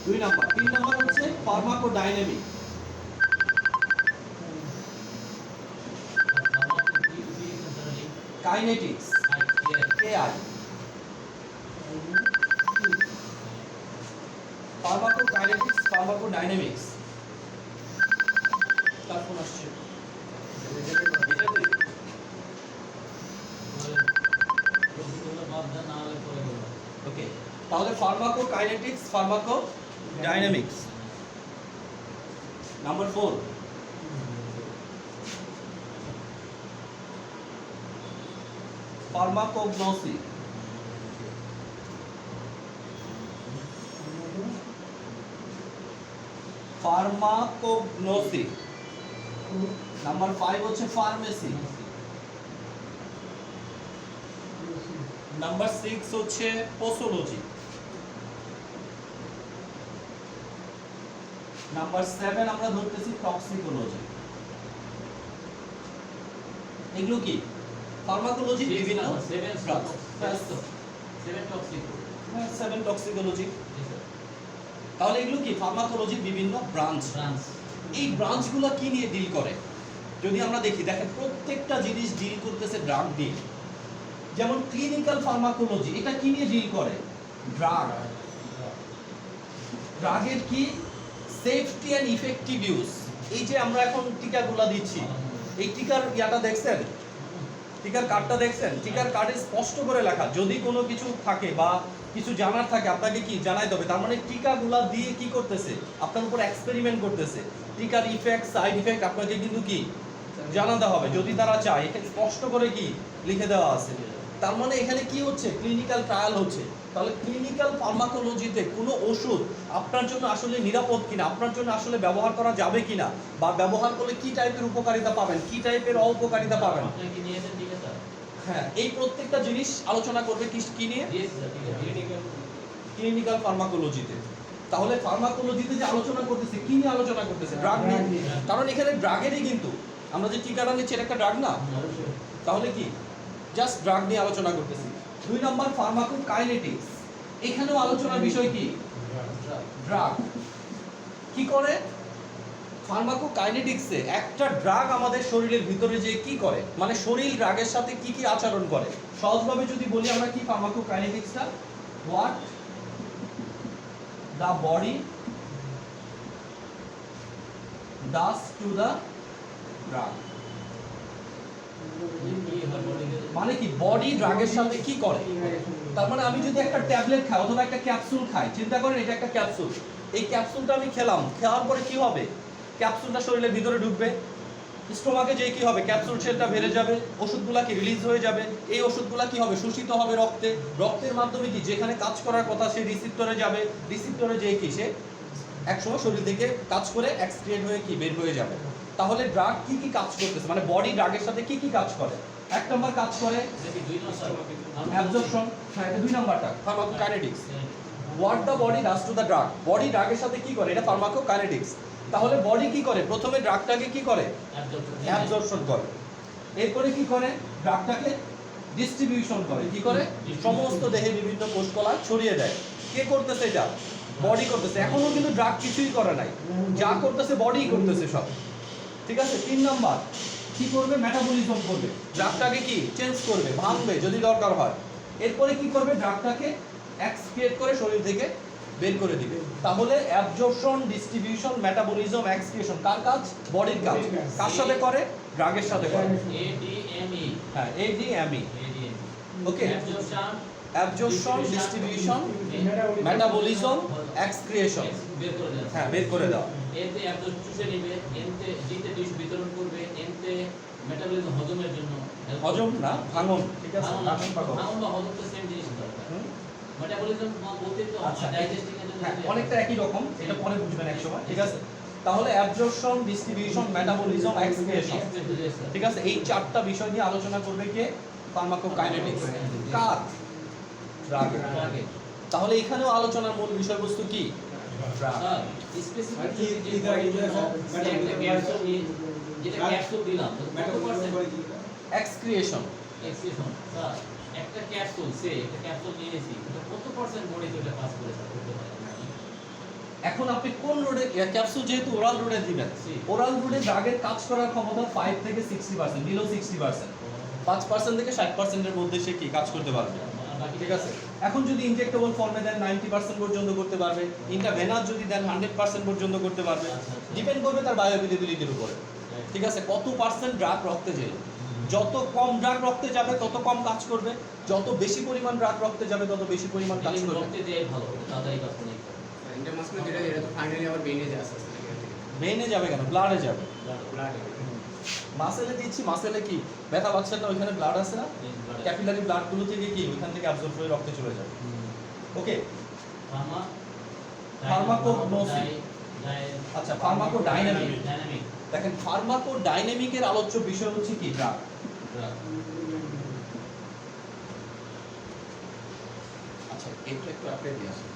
দুই নাম্বার। তিন নাম্বার হচ্ছে pharmacodynamic. Kinetics, KI. Pharmacokinetics, pharmacodynamics. তারপর আসছে ওকে। তাহলে pharmacokinetics, pharmacodynamics. Number 4 pharmacognosy. Pharmacognosy. Number 5 হচ্ছে ফার্মেসি। নাম্বার 6 হচ্ছে পোসোলজি। নাম্বার 7 আমরা ধরতেছি টক্সিকোলজি। এগুলো কি ফার্মাকোলজি বিভিন্ন 7 টক্সিকোলজি। তাহলে এগুলো কি ফার্মাকোলজির বিভিন্ন ব্রাঞ্চ। এই ব্রাঞ্চগুলো কি নিয়ে ডিল করে যদি আমরা দেখি, দেখেন প্রত্যেকটা জিনিস ডিল করতেছে ড্রাগ নিয়ে। যেমন ক্লিনিক্যাল ফার্মাকোলজি, এটা কি নিয়ে ডিল করে? ড্রাগ। ড্রাগের কি সেফটি এন্ড ইফেক্টিভ ইউজ। এই যে আমরা এখন টিকাগুলা দিচ্ছি, এই টিকার ইয়াটা দেখছেন, টিকার কার্ডটা দেখছেন? টিকার কার্ডে স্পষ্ট করে লেখা যদি কোনো কিছু থাকে বা কিছু জানার থাকে আপনাকে কি জানাইতে হবে। তার মানে টিকাগুলা দিয়ে কি করতেছে? আপনার উপর এক্সপেরিমেন্ট করতেছে। টিকার ইফেক্ট, সাইড ইফেক্ট আপনাকে কিন্তু কি জানাতে হবে যদি তারা চায়। এখানে স্পষ্ট করে কি লিখে দেওয়া আছে। তার মানে এখানে কি হচ্ছে? ক্লিনিক্যাল ট্রায়াল হচ্ছে। তাহলে ক্লিনিক্যাল ফার্মাকোলজিতে কোনো ওষুধ আপনার জন্য আসলে নিরাপদ কিনা, আপনার জন্য আসলে ব্যবহার করা যাবে কিনা, বা ব্যবহার করলে কি টাইপের উপকারিতা পাবেন, কি টাইপের অউপকারিতা পাবেন, হ্যাঁ এই প্রত্যেকটা জিনিস আলোচনা করবে কি নিয়ে? ক্লিনিক্যাল ফার্মাকোলজিতে। তাহলে ফার্মাকোলজিতে যে আলোচনা করতেছে কি নিয়ে আলোচনা করতেছে? ড্রাগ নিয়ে। কারণ এখানে ড্রাগেরই কিন্তু আমরা যে টিকাটা নিচ্ছি এটা একটা ড্রাগ না? তাহলে কি জাস্ট ড্রাগ নিয়ে আলোচনা করতেছি। 2 নম্বর ফার্মাকোকাইনেটিক্স। এখানেও আলোচনার বিষয় কি? ড্রাগ। কি করে? ফার্মাকোকাইনেটিক্সে একটা ড্রাগ আমাদের শরীরের ভিতরে যে কি করে, মানে শরীর ড্রাগের সাথে কি কি আচরণ করে। সহজভাবে যদি বলি আমরা কি ফার্মাকোকাইনেটিক্সটা, what the body does to the drug। মানে কি বডি ড্রাগের সাথে কি করে। তার মানে আমি যদি একটা ট্যাবলেট খাই অথবা একটা ক্যাপসুল খাই, চিন্তা করেন এটা একটা ক্যাপসুল, এই ক্যাপসুলটা আমি খেলাম, খাওয়ার পরে কি হবে? ক্যাপসুলটা শরীরের ভিতরে ঢুকবে, স্টোমাকে যেয়ে কি হবে? ক্যাপসুল শেলটা বেড়ে যাবে, ওষুধগুলা কি রিলিজ হয়ে যাবে। এই ওষুধগুলা কি হবে? শোষিত হবে রক্তে, রক্তের মাধ্যমে কি যেখানে কাজ করার কথা সে রিসিপ্টরে যাবে, রিসিপ্টরে যেয়ে কি সে একসময় শরীর থেকে কাজ করে এক্সক্রিয়েট হয়ে কি বের হয়ে যাবে। তাহলে ড্রাগ কি কি কাজ করতেছে, মানে বডি ড্রাগের সাথে কি কি কাজ করে? 1 নম্বর কাজ করে অ্যাবজর্পশন। হ্যাঁ এটা 2 নম্বরটা pharmacokinetics. What the body does to the drug, body ড্রাগের সাথে কি করে, এটা ফার্মাকোকাইনেটিক্স। তাহলে বডি কি করে? প্রথমে ড্রাগটাকে কি করে? অ্যাবজর্পশন করে। এরপরে কি করে? ড্রাগটাকে ডিস্ট্রিবিউশন করে। কি করে? সমস্ত দেহে বিভিন্ন কোষকলা ছড়িয়ে দেয়। কে করতেছে এটা? বডি করতেছে। এখনো কিন্তু ড্রাগ কিছুই করে নাই, যা করতেছে বডিই করতেছে সব। ঠিক আছে। 3 নাম্বার কি করবে? মেটাবলিজম করবে, ড্রাগটাকে কি চেঞ্জ করবে, ভাঙবে যদি দরকার হয়। এরপরে কি করবে? ড্রাগটাকে এক্সক্রিয়েট করে শরীর থেকে বের করে দিবে। তাহলে অ্যাবজর্পশন, ডিস্ট্রিবিউশন, মেটাবলিজম, এক্সক্রিয়েশন কার কাজ? বডির কাজ। কার সাথে করে? ড্রাগের সাথে করে। ADME। হ্যাঁ ADME। ওকে। অ্যাবজর্পশন, ডিস্ট্রিবিউশন, মেটাবলিজম, এক্সক্রিয়েশন বের করে দেওয়া। হ্যাঁ বের করে দাও। এতে অ্যাবজর্ব চুষে নেবে, এতে জিতে ডিশ বিতরণ করবে, এতে মেটাবলিজম হজমের জন্য হজম না ভাঙন। ঠিক আছে। ভাঙন বা হজম তো সেম জিনিস দরকার। মেটাবলিজম বলতে তো আচ্ছা ডাইজেস্টিং এর জন্য হ্যাঁ অনেকটা একই রকম, এটা পরে বুঝবেন এক সময়। ঠিক আছে। তাহলে অ্যাবজর্পশন, ডিস্ট্রিবিউশন, মেটাবলিজম, এক্সক্রিয়েশন। ঠিক আছে। এই 4টা বিষয় নিয়ে আলোচনা করবে কে? ফার্মাকোকাইনেটিক্স। কার? ড্রাগের। তাহলে এখানেও আলোচনার মূল বিষয়বস্তু কি? ড্রাগ। স্পেসিফিক একটা ক্যাপসুল নিয়ে যেটা ক্যাপসুল দিলাম কত পার্সেন্ট এক্সক্রিয়েশন। এক্সক্রিশন স্যার একটা ক্যাপসুল একটা ক্যাপসুল নিয়েছি কত পার্সেন্ট বডিতে এটা পাস করে স্যার করতে পারে? এখন আপনি কোন রোডে ক্যাপসুল যেহেতু ওরাল রোডে দিবেন, ওরাল রোডে ড্রাগের কাজ করার ক্ষমতা 5 থেকে 60%, বিলো 60%। 5% থেকে 60% এর মধ্যে সে কি কাজ করতে পারবে। ঠিক আছে। এখন যদি ইনজেক্টেবল ফর্মে দেন 90% পর্যন্ত করতে পারবে, ইন্টারভেনাস যদি দেন 100% পর্যন্ত করতে পারবে। ডিপেন্ড করবে তার বায়োঅ্যাভেলেবিলিটির উপরে। ঠিক আছে। কত পার্সেন্ট ড্রাগ রক্তে যাবে, যত কম ড্রাগ রক্তে যাবে তত কম কাজ করবে, যত বেশি পরিমাণ ড্রাগ রক্তে যাবে তত বেশি পরিমাণ কাজ করবে। রক্তে দেয় ভালো তাড়াতাড়ি কাজ করে। ইন্টারমাসকুলার যেটা এটা তো ফাইনালি আবার বেরিয়ে যায় আস্তে আস্তে। ভেইনে যাবে কেন, ব্লাডে যাবে। ব্লাড মাসেলে দিচ্ছি, মাসেলে কি ব্যথা পাচ্ছেন না, ওইখানে ব্লাড আছে না, ক্যাপিলারি ব্লাডগুলো থেকে কি ওইখান থেকে অ্যাবজর্ব হয়ে রক্তে চলে যাবে। ওকে, ফার্মাকোগনোসিস। আচ্ছা, ফার্মাকোডাইনামিক। দেখেন ফার্মাকোডাইনামিকের আলোচ্য বিষয় হচ্ছে কি ড্রাগ। আচ্ছা, এটা একটু আপডেট দিয়ে আসুন।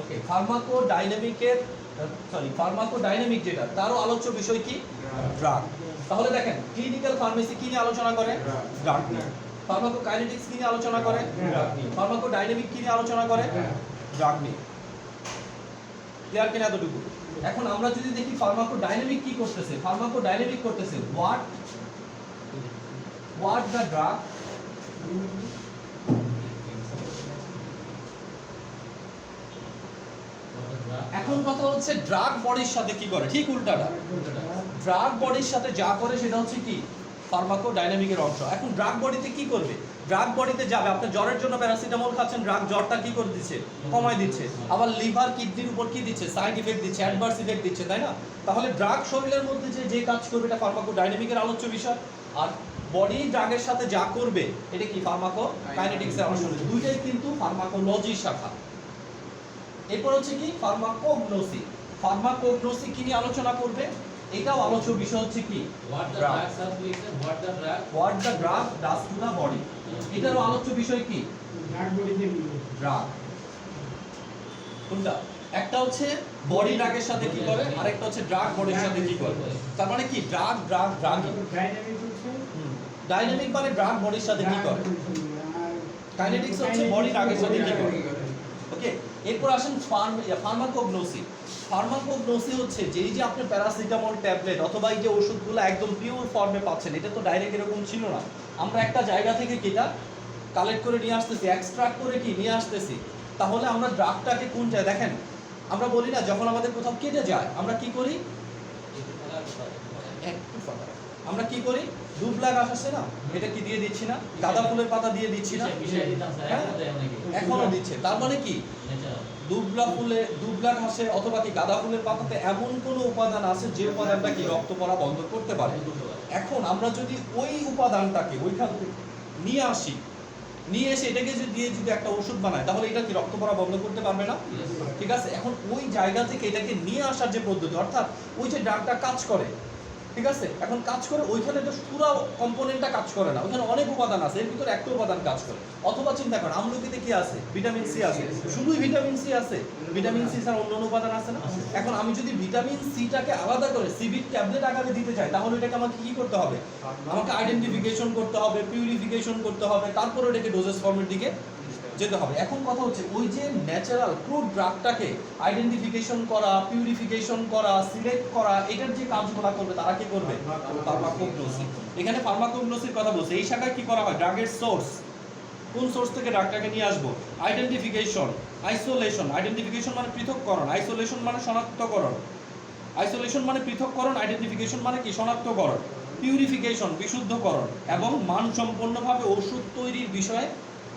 ওকে, ফার্মাকোডাইনামিক যেটা, তারও আলোচ্য বিষয় কি ড্রাগ। তাহলে দেখেন ক্লিনিক্যাল ফার্মেসি কি নিয়ে আলোচনা করে, ড্রাগ নিয়ে। ফার্মাকোকাইনেটিক্স কি নিয়ে আলোচনা করে, ড্রাগ নিয়ে। ফার্মাকোডাইনামিক কি নিয়ে আলোচনা করে, ড্রাগ নিয়ে। ক্লিয়ার কিনা এতটুকু? এখন আমরা যদি দেখি ফার্মাকোডাইনামিক কি করতেছে, ফার্মাকোডাইনামিক করতেছে what the drug এখন কথা হচ্ছে ড্রাগ বডির সাথে কি করে, ঠিক উল্টাটা। ড্রাগ বডির সাথে যা করে সেটা হচ্ছে কি ফার্মাকোডাইনামিকের অংশ। এখন ড্রাগ বডিতে কি করবে, ড্রাগ বডিতে যাবে, আপনি জ্বরের জন্য প্যারাসিটামল খাচ্ছেন, ড্রাগ জ্বরটা কি করে দিচ্ছে, কমায় দিচ্ছে। আবার লিভার কিডনির উপর কি দিচ্ছে, সাইড ইফেক্ট দিচ্ছে, অ্যাডভার্স ইফেক্ট দিচ্ছে, তাই না? তাহলে ড্রাগ শরীরের মধ্যে যে কাজ করবে এটা ফার্মাকোডাইনামিকের আলোচ্য বিষয়। আর বডি ড্রাগের সাথে যা করবে এটা কি ফার্মাকোকাইনেটিক্সের অংশ। দুইটাই কিন্তু ফার্মাকোলজির শাখা। এরপর হচ্ছে কি ফার্মাকোগনোসি। ফার্মাকোগনোসি কি নিয়ে আলোচনা করবে, এটাও আলোচ্য বিষয় হচ্ছে কি what the drug substance, what the drug does to the body। এটারও আলোচ্য বিষয় কি ড্রাগ। কোনটা, একটা হচ্ছে বডি ড্রাগের সাথে কি করে, আরেকটা হচ্ছে ড্রাগ বডির সাথে কি করে। তার মানে কি ড্রাগ ডাইনামিক মানে ড্রাগ বডির সাথে কি করে, কাইনেটিক্স হচ্ছে বডি ড্রাগের সাথে কি করে। ওকে, এরপর আসেন ফার্মাকোগনোসি। ফার্মাকোগনোসি হচ্ছে যেই যে আপনি প্যারাসিটামল ট্যাবলেট অথবা এই যে ওষুধগুলো একদম পিওর ফর্মে পাচ্ছেন, এটা তো ডাইরেক্ট এরকম ছিল না। আমরা একটা জায়গা থেকে কিটা কালেক্ট করে নিয়ে আসতেছি, এক্সট্রাক্ট করে কি নিয়ে আসতেছি। তাহলে আমরা ড্রাগটাকে কোন যায় দেখেন, আমরা বলি না যখন আমাদের কোথাও কেটে যায় আমরা কি করি, আমরা কি করি, দুবলা ঘাস আছে না, এটা কি দিয়ে দিচ্ছি না, গাঁদা ফুলের পাতা দিয়ে দিচ্ছি না, এখনো দিচ্ছে। তার মানে কি দুবলা ঘাসে অথবা কি গাঁদা ফুলের পাতাতে এমন কোনো উপাদান আছে যে উপাদানটা কি রক্ত পড়া বন্ধ করতে পারে। এখন আমরা যদি ওই উপাদানটাকে ওইখান থেকে নিয়ে আসি, নিয়ে এসে এটাকে দিয়ে যদি একটা ওষুধ বানায়, তাহলে এটা কি রক্ত পড়া বন্ধ করতে পারবে না? ঠিক আছে, এখন ওই জায়গা থেকে এটাকে নিয়ে আসার যে পদ্ধতি, অর্থাৎ ওই যে ড্রাগটা কাজ করে, ঠিক আছে, এখন কাজ করে ওইখানে তো পুরো কম্পোনেন্টটা কাজ করে না, ওইখানে অনেক উপাদান আছে, এর ভিতরে একটা উপাদান কাজ করে। অথবা চিন্তা করেন আমলকিতে কি আছে, ভিটামিন সি আছে, শুধুই ভিটামিন সি আছে, ভিটামিন সি ছাড়া অন্য উপাদান আছে না। এখন আমি যদি ভিটামিন সিটাকে আলাদা করে সিবিট ট্যাবলেট আকারে দিতে চাই, তাহলে এটাকে আমাকে কি করতে হবে, আমাকে আইডেন্টিফিকেশন করতে হবে, পিউরিফিকেশন করতে হবে, তারপরে এটাকে ডোজেস ফর্মের দিকে যেতে হবে। এখন কথা হচ্ছে ওই যে ন্যাচারাল ক্রুড ড্রাগটাকে আইডেন্টিফিকেশন করা, পিউরিফিকেশন করা, সিলেক্ট করা, এটার যে কাজগুলো করবে তারা কি করবে, ফার্মাকোগনোসি। এখানে ফার্মাকোগনোসির কথা বলছে, এই শাখায় কি করা হয়, ড্রাগের সোর্স, কোন সোর্স থেকে ড্রাগটাকে নিয়ে আসবো, আইডেন্টিফিকেশন, আইসোলেশন। আইডেন্টিফিকেশন মানে পৃথককরণ, আইসোলেশন মানে শনাক্তকরণ, আইসোলেশন মানে পৃথককরণ, আইডেন্টিফিকেশন মানে কি শনাক্তকরণ, পিউরিফিকেশন বিশুদ্ধকরণ, এবং মানসম্পন্নভাবে ওষুধ তৈরির বিষয়ে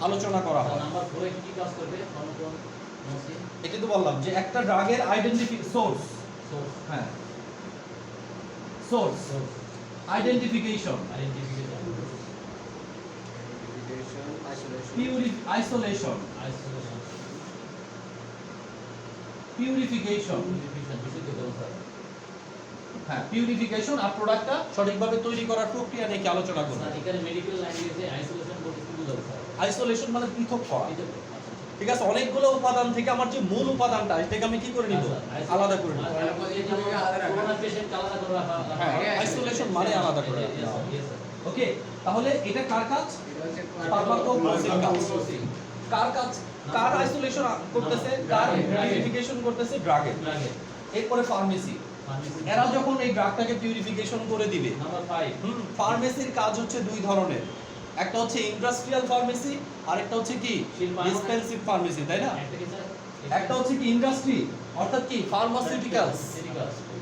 আলোচনা করা হয়। নাম্বার 4 এ কি কাজ করবে, ফার্মাকোগনোসি? এটা তো বললাম যে একটা ড্রাগের সোর্স, হ্যাঁ সোর্স, আইডেন্টিফিকেশন, আইসোলেশন, পিউরিফিকেশন, হ্যাঁ পিউরিফিকেশন, আর প্রোডাক্টটা সঠিকভাবে তৈরি করার প্রক্রিয়া নিয়ে কি আলোচনা করব। এখানে মেডিকেল ল্যাঙ্গুয়েজে আইসোলেশন বলতে কি বোঝায় স্যার? আইসোলেশন মানে পৃথক করা, ঠিক আছে, অনেকগুলো উপাদান থেকে আমার যে মূল উপাদানটা এটাকে আমি কি করে নিব, আলাদা করে নিব। করোনা পেশেন্ট আলাদা করে রাখা, হ্যাঁ আইসোলেশন মানে আলাদা করে রাখা। ওকে, তাহলে এটা কার কাজ, ফার্মাকোগনোসির কাজ। কার কাজ, কার আইসোলেশন করতেছে, কার পিউরিফিকেশন করতেছে, ড্রাগের। এরপরে ফার্মেসি, এরা যখন এই ড্রাগটাকে পিউরিফিকেশন করে দিবে। নাম্বার 5, ফার্মেসির কাজ হচ্ছে দুই ধরনের, একটা হচ্ছে ইন্ডাস্ট্রিয়াল ফার্মেসি আর একটা হচ্ছে কি ডিসপেন্সিভ ফার্মেসি, তাই না? একটা হচ্ছে কি ইন্ডাস্ট্রি, অর্থাৎ কি ফার্মাসিউটিক্যালস,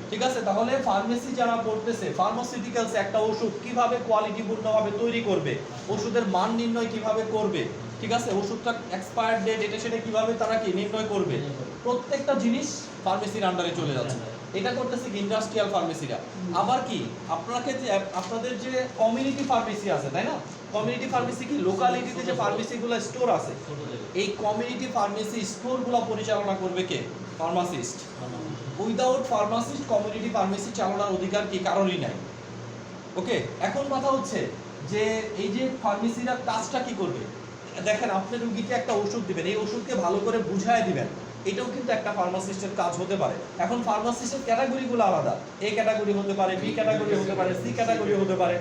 ঠিক আছে। তাহলে ফার্মেসি যারা পড়তেছে, ফার্মাসিউটিক্যালস একটা ওষুধ কিভাবে কোয়ালিটিপূর্ণভাবে তৈরি করবে, ওষুধের মান নির্ণয় কিভাবে করবে, ঠিক আছে, ওষুধটা এক্সপায়ার ডেট এটা সেটা কিভাবে তারা কি নির্ণয় করবে, প্রত্যেকটা জিনিস ফার্মেসির আন্ডারে চলে যাচ্ছে। এটা করতেছে কি ইন্ডাস্ট্রিয়াল ফার্মেসিরা। আবার কি আপনাকে যে আপনাদের যে কমিউনিটি ফার্মেসি আছে তাই না, কমিউনিটি ফার্মেসি কি লোকালিটিতে যে ফার্মেসিগুলো স্টোর আছে, এই কমিউনিটি ফার্মেসি স্টোরগুলো পরিচালনা করবে কে, pharmacist. Without pharmacist community pharmacy চালানোর অধিকার কি কারোরই নাই। ওকে, এখন কথা হচ্ছে যে এই যে ফার্মেসিরা কাজটা কি করবে, দেখেন আপনি রুগীকে একটা ওষুধ দিবেন, এই ওষুধকে ভালো করে বুঝায় দিবেন, এটাও কিন্তু একটা ফার্মাসিস্টের কাজ হতে পারে। এখন ফার্মাসিস্টের ক্যাটাগরিগুলো আলাদা, এ ক্যাটাগরি হতে পারে, বি ক্যাটাগরি হতে পারে, সি ক্যাটাগরি হতে পারে,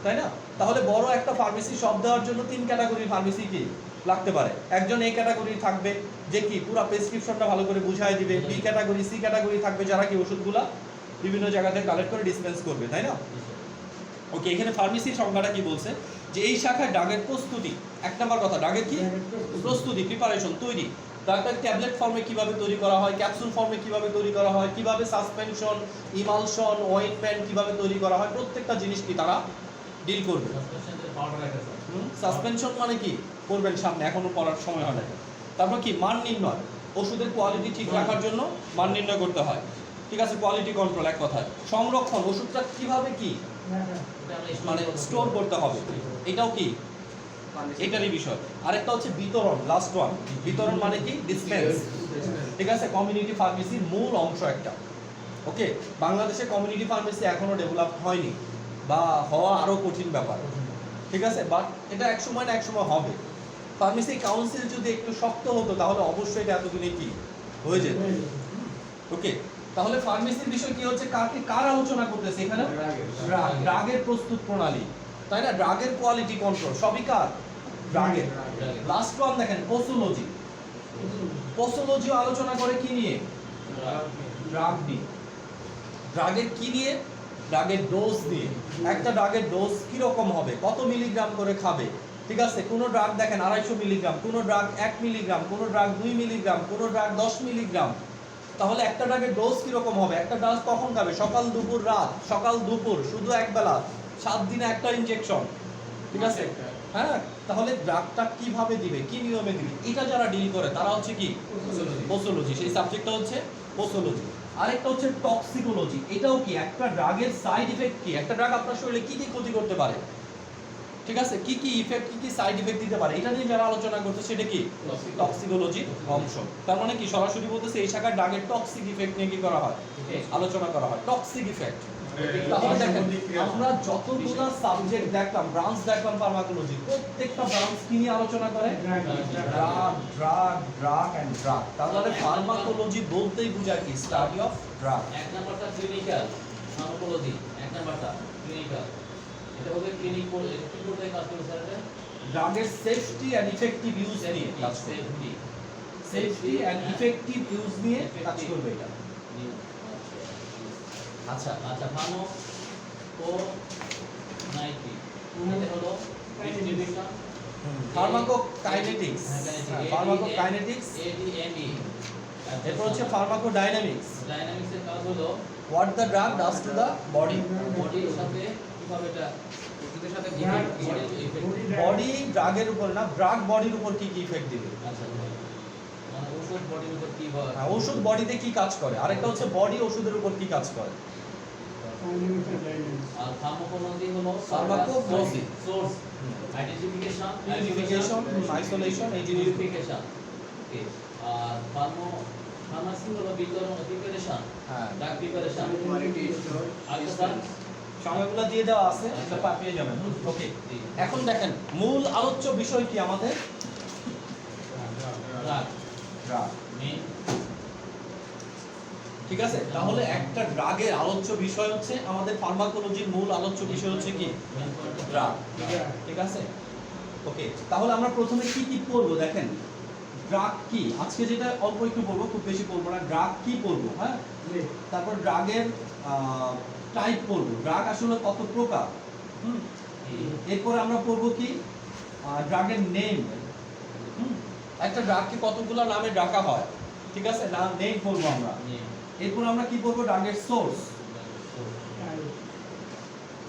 তাই না? তাহলে বড় একটা ফার্মেসি সব দেওয়ার জন্য 3 ক্যাটাগরি ফার্মেসি কি লাগতে পারে। একজন এ ক্যাটাগরি থাকবে যে কি পুরো প্রেসক্রিপশনটা ভালো করে বুঝায় দিবে, বি ক্যাটাগরি সি ক্যাটাগরি থাকবে যারা কি ওষুধগুলা বিভিন্ন জায়গা থেকে কালেক্ট করে ডিসপেন্স করবে, তাই না? ওকে, এখানে ফার্মেসির সংজ্ঞাটা কি বলছে যে এই শাখায় ড্রাগের প্রস্তুতি, এক নাম্বার কথা ড্রাগের কি প্রস্তুতি, প্রিপারেশন, তৈরি। ড্রাগটা ট্যাবলেট ফর্মে কিভাবে তৈরি করা হয়, ক্যাপসুল ফর্মে কিভাবে তৈরি করা হয়, কিভাবে সাসপেনশন, ইমালশন, অয়েন্টমেন্ট কিভাবে তৈরি করা হয়, প্রত্যেকটা জিনিস কি তারা ডিল করবে। সাসপেনশন মানে কি করবেন সামনে, এখনো পড়ার সময় হয় না। তারপর কি মান নির্ণয়, ওষুধের কোয়ালিটি ঠিক রাখার জন্য মান নির্ণয় করতে হয়, ঠিক আছে, কোয়ালিটি কন্ট্রোল এক কথায়। সংরক্ষণ, ওষুধটা কিভাবে কি মানে স্টোর করতে হবে, এটাও কি এটারই বিষয়। আরেকটা হচ্ছে বিতরণ, লাস্ট ওয়ান, বিতরণ মানে কি ডিসপেন্স, ঠিক আছে, কমিউনিটি ফার্মেসির মূল অংশ একটা। ওকে, বাংলাদেশে কমিউনিটি ফার্মেসি এখনো ডেভেলপ হয়নি বা হওয়া আরো কঠিন ব্যাপার, ঠিক আছে, বাট এটা এক সময় না এক সময় হবে। ফার্মেসি কাউন্সিল যদি একটু শক্ত হতো তাহলে অবশ্যই এটা এতদিনে কি হয়ে যেত। ওকে, তাহলে ফার্মেসির বিষয় কি হচ্ছে, কার আলোচনা করতেছে এখানে, ড্রাগের প্রস্তুত প্রণালী, তাই না, ড্রাগের কোয়ালিটি কন্ট্রোল, সবই কার, ড্রাগের। লাস্ট ওয়ান দেখেন পোসোলজি, পোসোলজিও আলোচনা করে কি নিয়ে, ড্রাগ নিয়ে। ড্রাগের কি নিয়ে, ড্রাগের ডোজ নিয়ে। একটা ড্রাগের ডোজ কি রকম হবে, কত মিলিগ্রাম করে খাবে, ঠিক আছে, কোন ড্রাগ দেখেন 250 মিলিগ্রাম, কোন ড্রাগ 1 মিলিগ্রাম, কোন ড্রাগ 2 মিলিগ্রাম, কোন ড্রাগ 10 মিলিগ্রাম। তাহলে একটা ড্রাগের ডোজ কি রকম হবে, একটা ড্রাগ কখন খাবে, সকাল দুপুর রাত, সকাল দুপুর শুধু এক বেলা, 7 দিনে একটা ইনজেকশন, ঠিক আছে, হ্যাঁ। তাহলে ড্রাগটা কিভাবে দিবে, কি নিয়মে দিবে, এটা যারা ডিল করে তারা হচ্ছে কি পোসোলজি, সেই সাবজেক্টটা হচ্ছে পোসোলজি। আরেকটা হচ্ছে টক্সিকোলজি, এটাও কি একটা ড্রাগের সাইড ইফেক্ট কি, একটা ড্রাগ আপনার শরীরে কি কি ক্ষতি করতে পারে, ঠিক আছে, কি কি ইফেক্ট, কি কি সাইড ইফেক্ট দিতে পারে, এটা নিয়ে যারা আলোচনা করতে সেটা কি টক্সিকোলজি অংশ। তার মানে কি সরাসরি বলতেছে এই শাখায় ড্রাগের টক্সিক ইফেক্ট নিয়ে কি করা হয়, আলোচনা করা হয়, টক্সিক ইফেক্ট। তাহলে দেখেন আমরা যতগুলো সাবজেক্ট দেখলাম, ব্রাঞ্চ দেখলাম ফার্মাকোলজি, প্রত্যেকটা ব্রাঞ্চ কি নিয়ে আলোচনা করে, drug drug drug and drug. তাহলে ফার্মাকোলজি বলতেই বোঝায় কি স্টাডি অফ ড্রাগ। এক নাম্বারটা ক্লিনিক্যাল ফার্মাকোলজি, এক নাম্বারটা ক্লিনিক্যাল, এটা হবে ক্লিনিক করে কি করতে কাজ করে স্যার, এটা ড্রাগের সেফটি এন্ড ইফেক্টিভ ইউজ নিয়ে কাজ করবে, safety safety and effective use নিয়ে কাজ করবে এটা। আচ্ছা আচ্ছা, ফার্মো ও 90 এটা হলো ডিস্ট্রিবিউশন, ফার্মাকোকাইনেটিক্স, ফার্মাকোকাইনেটিক্স, এডিএনডি। এরপর হচ্ছে ফার্মাকোডাইনামিক্স, ডাইনামিক্স এর কাজ হলো what the drug does to the body, বডির সাথে কিভাবে এটা ওষুধের সাথে বডি ড্রাগের উপর না, ড্রাগ বডির উপর কি কি ইফেক্ট দিবে। আচ্ছা, মানে ওষুধ বডির উপর কি হয়, হ্যাঁ, ওষুধ বডিতে কি কাজ করে, আরেকটা হচ্ছে বডি ওষুধের উপর কি কাজ করে। আর ফার্মাকোলজি হলো ফার্মাকোলজি সোর্স আইডেন্টিফিকেশন, আইসোলেশন, এই জিনিস। পিউরিফিকেশন। ওকে, আর ফার্মাসি হলো বিতরণ, প্রিপারেশন, হ্যাঁ, ড্রাগ প্রিপারেশন, কোয়ালিটি স্টোর, আচ্ছা সময়গুলো দিয়ে দেওয়া আছে, সেটা পেয়ে যাবেন। ওকে, এখন দেখেন মূল আলোচ্য বিষয় কি আমাদের, ড্রাগ ড্রাগ, মেইন, ঠিক আছে। তাহলে একটা ড্রাগের আলোচ্য বিষয় হচ্ছে আমাদের ফার্মাকোলজির মূল আলোচ্য বিষয় হচ্ছে কি ড্রাগ, ঠিক আছে। ওকে, তাহলে আমরা প্রথমে কি কি পড়বো দেখেন, ড্রাগ কি, আজকে যেটা অল্প একটু পড়বো, খুব বেশি পড়বো না, ড্রাগ কি পড়বো, হ্যাঁ। তারপর ড্রাগের টাইপ পড়বো, ড্রাগ আসলে কত প্রকার, এরপরে আমরা পড়বো কি ড্রাগের নেম, একটা ড্রাগকে কতগুলো নামে ডাকা হয়, ঠিক আছে, নাম নেম পড়বো আমরা। এরপর আমরা কি পড়বো, ড্রাগের সোর্স,